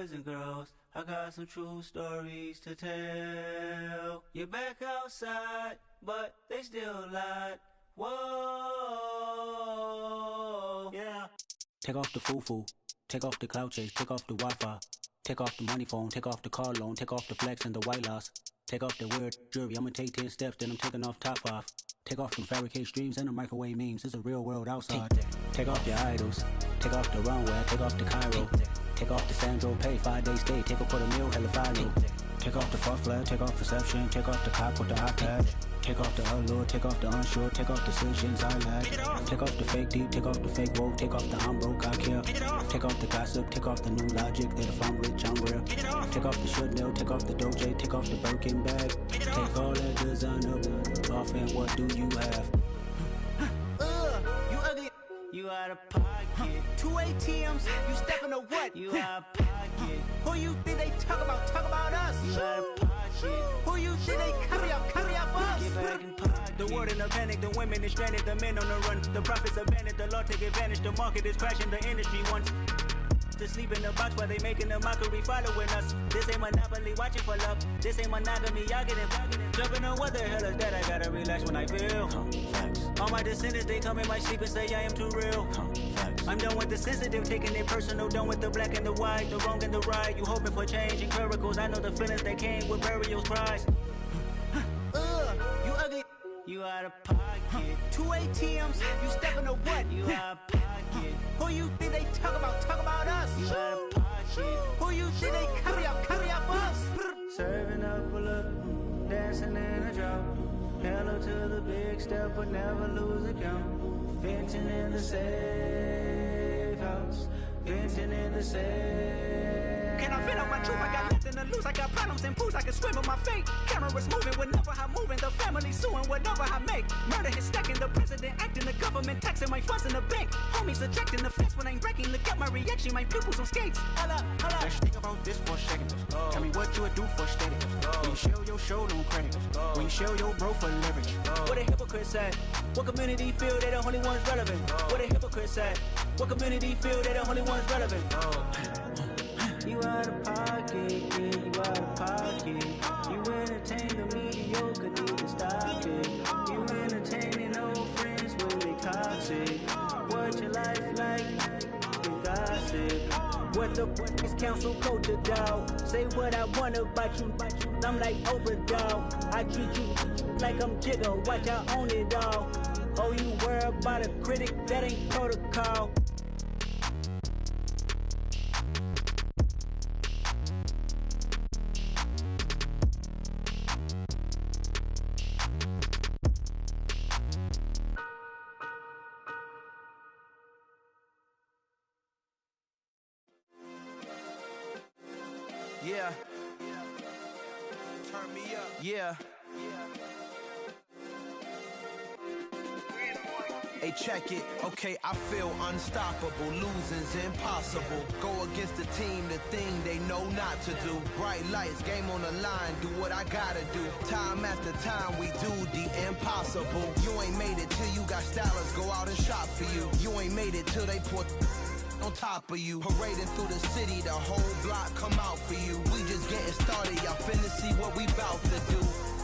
boys and girls, I got some true stories to tell. You're back outside, but they still lied. Whoa, yeah. Take off the foo-foo, take off the cloud chase, take off the Wi-Fi, take off the money phone, take off the car loan, take off the flex and the white loss, take off the weird jewelry. I'ma take 10 steps, then I'm taking off top off. Take off them fabricated streams and the microwave memes. It's a real world outside. Take off your idols, take off the runway, take off the Cairo, take off the Sandro Pay, 5-day stay, take a quarter meal, hella final. Take off the fuck flag, take off perception, take off the cop with the iPad. Take off the allure, take off the unsure, take off decisions I lack. Take off the fake deep, take off the fake woke, take off the I'm broke, I care. Take off the gossip, take off the new logic that if I'm rich, I'm real. Take off the should know, take off the Doja, take off the Birkin bag. Take all that designer off and what do you have? You ugly. You out of pocket. 2 ATMs, you stepping to what? You out of pocket. Who you think they talk about? Talk about us. You out of pocket. Who you think they carry out for us? Get back in pocket. The world in a panic, the women is stranded, the men on the run. The profits abandoned, the law take advantage. The market is crashing, the industry wants to sleep in the box while they making a mockery following us. This ain't Monopoly, watching for love. This ain't monogamy, y'all getting jumping on what the hell is that? I gotta relax when I feel. All my descendants, they come in my sleep and say I am too real. I'm done with the sensitive, taking it personal. Done with the black and the white, the wrong and the right. You hoping for change and miracles. I know the feelings that came with burial cries. You ugly. You out of pocket. 2 ATMs, you stepping to what? You out of pocket. Who you think they talk about? Talk about us. You out of pocket. Who you think they carry out for us? Serving up a look, dancing in a drop. Hello to the big step, but never lose a count. Venting in the safe house. Venting in the safe. Can I vent out my truth? I got nothing to lose. I got problems and pools. I can swim with my fate. Cameras moving whenever I'm moving. The family suing whatever I make. Murder is stacking. The president acting. The government taxing my funds in the bank. Homies ejecting the fence when I'm breaking. Look at my reaction. My pupils on skates. Hold up. Let's think about this for a second. Tell me what you would do for steady. When you show your show, don't credit. When you show your bro for leverage. What a hypocrite said. What community feel they the only ones relevant? What a hypocrite said. What community feel they the only ones relevant? You out of pocket, yeah, you out of pocket. You entertain the mediocre, need to stop it. You entertaining old friends when they toxic. What your life like? You gossip. What the is council code to dog? Say what I want about you. I'm like Oprah, dog. I treat you like I'm Jigga. Watch I own it all. Oh, you worry about a critic? That ain't protocol. Yeah. Turn me up. Yeah. Hey, check it. Okay, I feel unstoppable. Losing's impossible. Go against the team, the thing they know not to do. Bright lights, game on the line. Do what I gotta do. Time after time, we do the impossible. You ain't made it till you got stylers go out and shop for you. You ain't made it till they put on top of you. Parading through the city, the whole block come out for you. We just getting started, y'all finna see what we bout to do.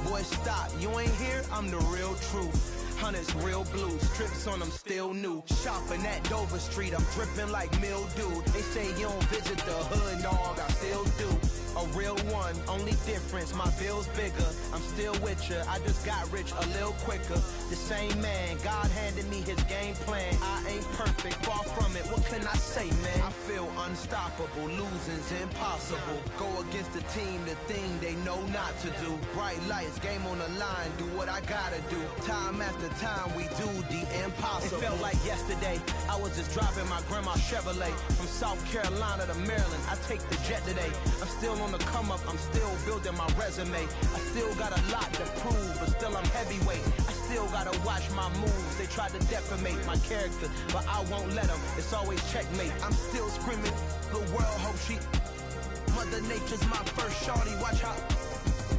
Boy, stop, you ain't here, I'm the real truth. Hunters, real blue, strips on them still new. Shopping at Dover Street, I'm dripping like mildew. They say you don't visit the hood, dog, I still do. A real one, only difference, my bill's bigger. I'm still with ya, I just got rich a little quicker. The same man, God handed me his game plan. I ain't perfect, far from it, what can I say, man? I feel unstoppable, losing's impossible. Go against the team, the thing they know not to do. Bright lights, game on the line, do what I gotta do. Time after time, we do the impossible. It felt like yesterday, I was just driving my grandma's Chevrolet. From South Carolina to Maryland, I take the jet today. I'm still on the come up, I'm still building my resume. I still got a lot to prove, but still I'm heavyweight. I still gotta watch my moves. They tried to defamate my character, but I won't let them. It's always checkmate. I'm still screaming, the world hope she. Mother Nature's my first shorty, watch how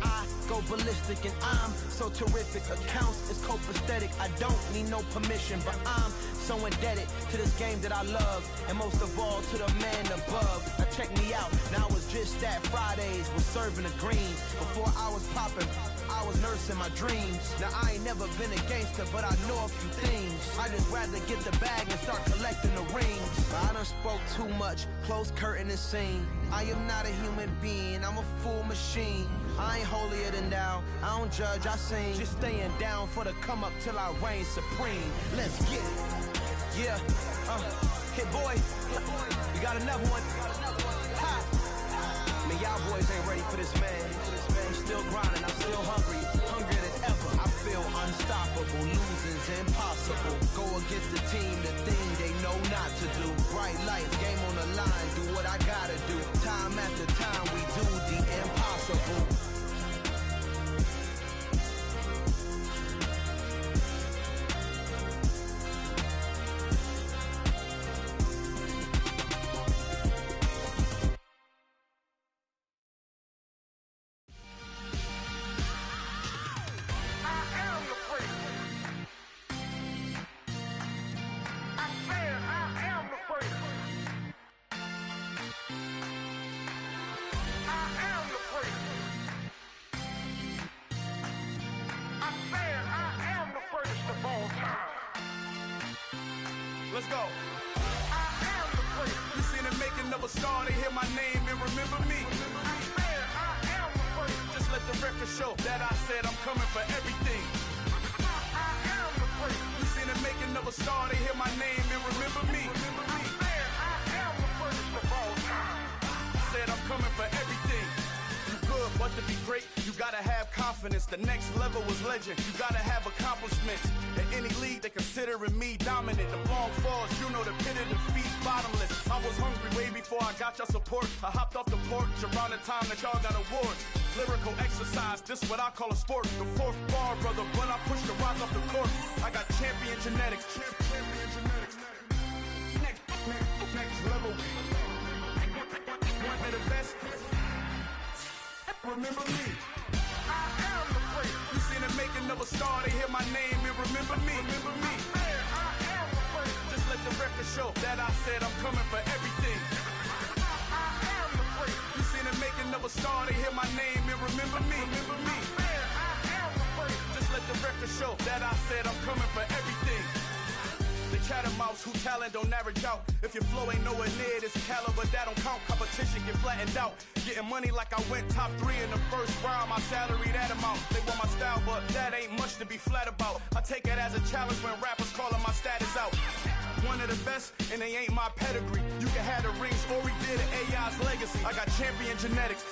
I go ballistic and I'm so terrific. Accounts is copacetic, I don't need no permission, but I'm so indebted to this game that I love, and most of all to the man above. check me out. Now it's just that Fridays was serving the greens. Before I was popping, I was nursing my dreams. Now I ain't never been a gangster, but I know a few things. I just rather get the bag and start collecting the rings. I done spoke too much, close curtain and scene. I am not a human being, I'm a full machine. I ain't holier than thou, I don't judge, I sing. Just staying down for the come up till I reign supreme. Let's get it. Yeah, hit boy, we got another one. Ha! Man, y'all boys ain't ready for this, man. I'm still grinding, I'm still hungry, hungrier than ever. I feel unstoppable, losing's impossible. Go against the team, the thing they know not to do. Bright lights, game on the line, do what I gotta do. Time after time, we do the impossible. Let's go. I am the first. You seen the making of a star, they hear my name and remember me. I am the first. Just let the record show that I said I'm coming for everything. I am the first. You seen the making of a star, they hear my name and remember me. I am the first of all time. Said I'm coming for everything. Good, but to be great, you gotta have confidence. The next level was legend. You gotta have accomplishments. In any league, they considering me dominant. The long falls, you know the pit of defeat, bottomless. I was hungry way before I got your support. I hopped off the porch around the time that y'all got awards. Lyrical exercise, this what I call a sport. The fourth bar, brother, when I push the rock off the court. I got champion genetics. Champion genetics. Next level. One of the best. Remember me. I am the first. You seen the making of a star, they hear my name and remember me. Remember me. I am the first. Just let the record show that I said I'm coming for everything. I am the first. You seen the making of a star, they hear my name and remember me. Remember me. I am the first. Just let the record show that I said I'm coming for everything. The chattermouths who talent don't average out. If your flow ain't nowhere near this caliber, that don't count. Competition get flattened out. Getting money like I went top 3 in the first round. My salary that amount. They want my style, but that ain't much to be flat about. I take it as a challenge when rappers calling my status out. One of the best, and they ain't my pedigree. You can have the rings, or we did an AI's legacy. I got champion genetics.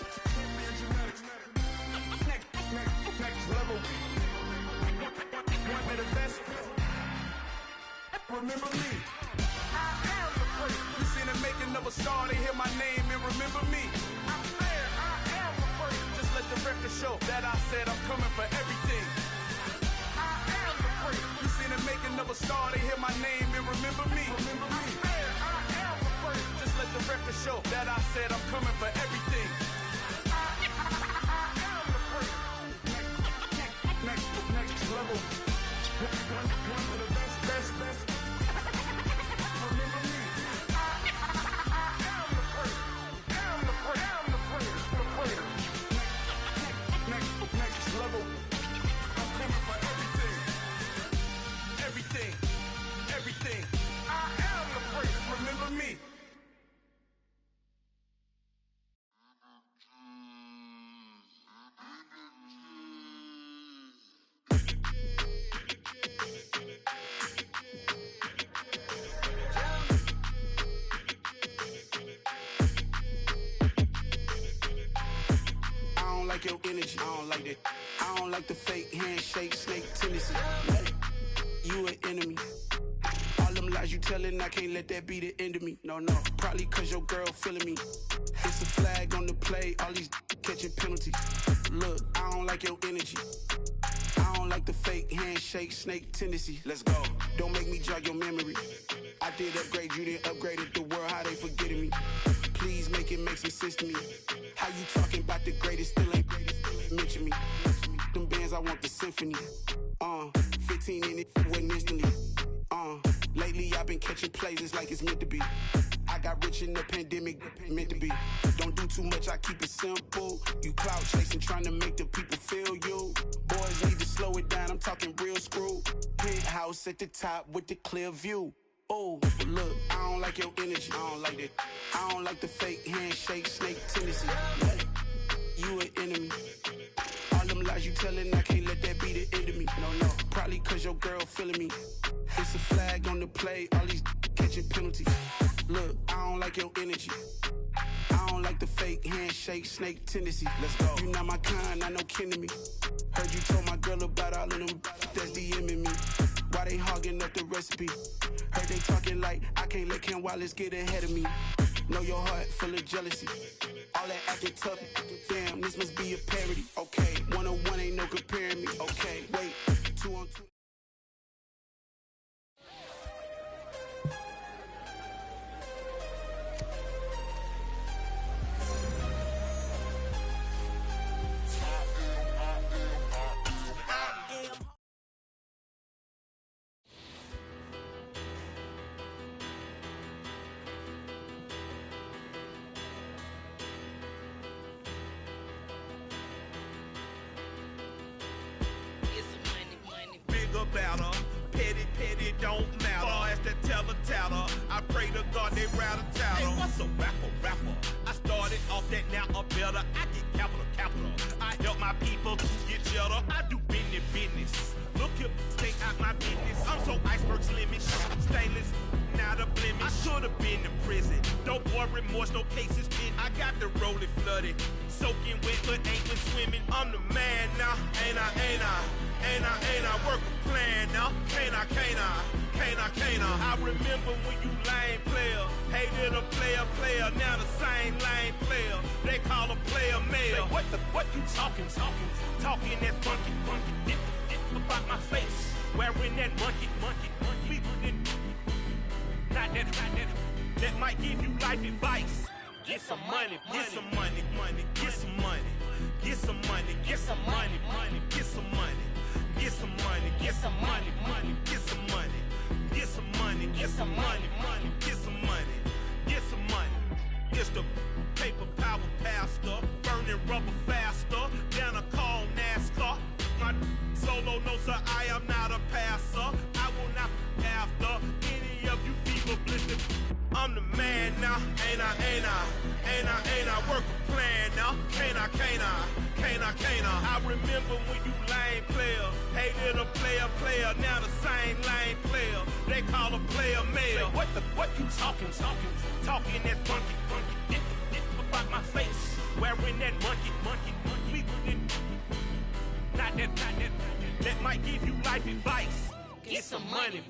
Next level. One of the best. Remember me. I am the first. You seen the making of a star, they hear my name and remember me. I am the first. Just let the record show that I said I'm coming for everything. I am the first. You seen the making of a star, they hear my name and remember me. Remember me. I am the first. Just let the record show that I said I'm coming for everything. I am the first. Next level. One of the best. Everything. I am the first. Remember me. I don't like your energy. I don't like that. I don't like the fake handshake, snake tendency. You an enemy. All them lies you telling, I can't let that be the end of me. No, probably cause your girl feeling me. It's a flag on the play, all these catching penalties. Look, I don't like your energy. I don't like the fake handshake, snake tendency. Let's go. Don't make me jog your memory. I did upgrade, you didn't upgrade it. The world, how they forgetting me. Please make it make some sense to me. How you talking about the greatest, still ain't greatest. Mention me. Them bands, I want the symphony. 15 in it, wasn't instantly. Lately I've been catching plays, it's like it's meant to be. I got rich in the pandemic, meant to be. Don't do too much, I keep it simple. You clout chasing, trying to make the people feel you. Boys need to slow it down, I'm talking real screw. Penthouse at the top with the clear view. Oh, look, I don't like your energy. I don't like that. I don't like the fake handshake, snake tendency. You an enemy. All them lies you telling, I can't let that be the end of me. No, probably cause your girl feeling me. It's a flag on the play, all these catching penalties. Look, I don't like your energy. I don't like the fake handshake, snake tendency. Let's go. You not my kind, not no kin to me. Heard you told my girl about all of them that's DMing me. Why they hogging up the recipe? Heard they talking like I can't let Ken Wallace get ahead of me. Know your heart full of jealousy. All that acting tough, damn, this must be a parody. Okay, 101 ain't no comparing me. Okay, wait, 2 on 2. Battle. Petty don't matter. Far as the teller, I pray to God they rattle tattle. Hey, what's a rapper? I started off that, now I'm better. I get capital. I help my people to get cheddar. I do business. Look here, stay out my business. I'm so iceberg slimming, stainless, not a blemish. I should have been in prison. Don't boy remorse, no cases pinned. I got the rolling flooded, soaking wet, but ain't been swimming. I'm the man now, ain't I? Work a plan now, can't I? I remember when you lame player, hated a player, now the same lame player. They call a player mayor. Say, what you talking that funky, about my face, wearing that monkey. Not that might give you life advice. Get some money. It's the paper power pastor, burning rubber faster, down a call NASCAR. My solo no sir, I am not a passer. I will not after any of you fever blistered. I'm the man now, ain't I? Work a plan now, can't I? I remember when you lame player, hated a player, now the same lame player. They call a player mayor. Say, what you talking that funky, about my face, wearing that monkey. Not that might give you life advice. Get some money.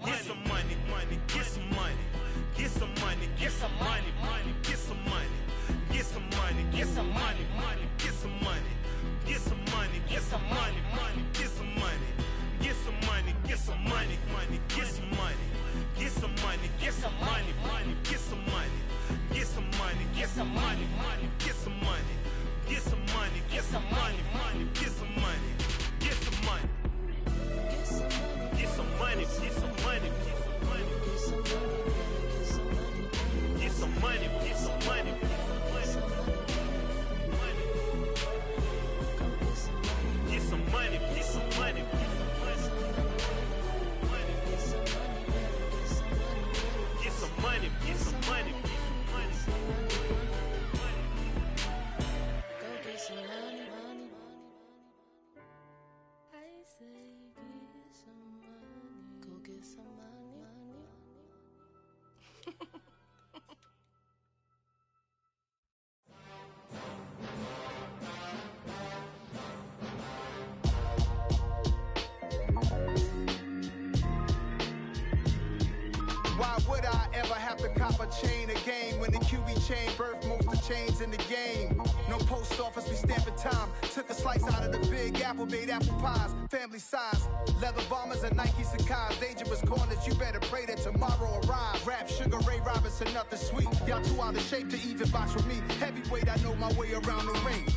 Why would I ever have to cop a chain again when the QB chain birthed most of the chains in the game? No post office, we stamping time. Took a slice out of the big apple, made apple pies. Family size, leather bombers and Nike Sacai's. Dangerous corners, you better pray that tomorrow arrives. Rap Sugar Ray Robinson, nothing sweet. Y'all too out of shape to even box with me. Heavyweight, I know my way around the ring.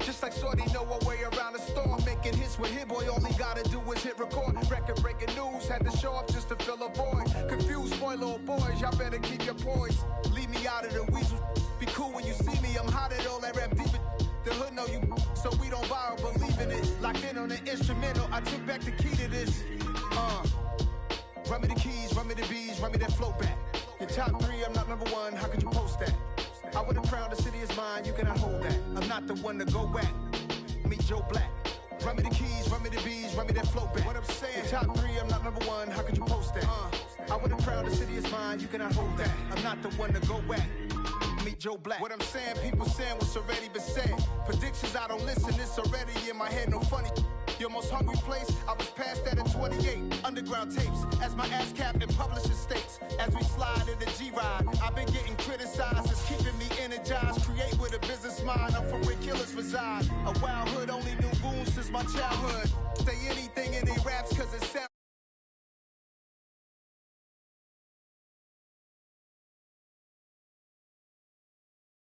Just like Shorty know her way around the storm. Making hits with Hit Boy, all he gotta do is hit record. Record breaking news, had to show up just to fill a void. Confused, spoiler boys, y'all better keep your poise. Leave me me out of the weasel. Be cool when you see me, I'm hot at all that rap deep. The hood know you, so we don't borrow, believe in it. Locked in on the instrumental, I took back the key to this. Run me the keys, run me the bees, run me that flow back. Your top 3, I'm not number 1, how could you post that? I would've crowned the city is mine, you cannot hold that. I'm not the one to go back. Meet Joe Black. Run me the keys, run me the bees, run me that flow back. What I'm saying, your top 3, I'm not number 1, how could you post that? I would've crowned the city is mine, you cannot hold that. I'm not the one to go back. Meet Joe Black. What I'm saying, people saying what's already been said. Predictions, I don't listen, it's already in my head, no funny. Your most hungry place, I was past that at 28. Underground tapes, as my ass cap in publishing states. As we slide in the G-Ride, I've been getting criticized, it's keeping me energized. Create with a business mind, I'm from where killers reside. A wild hood, only knew goons since my childhood. Say anything in they raps, cause it's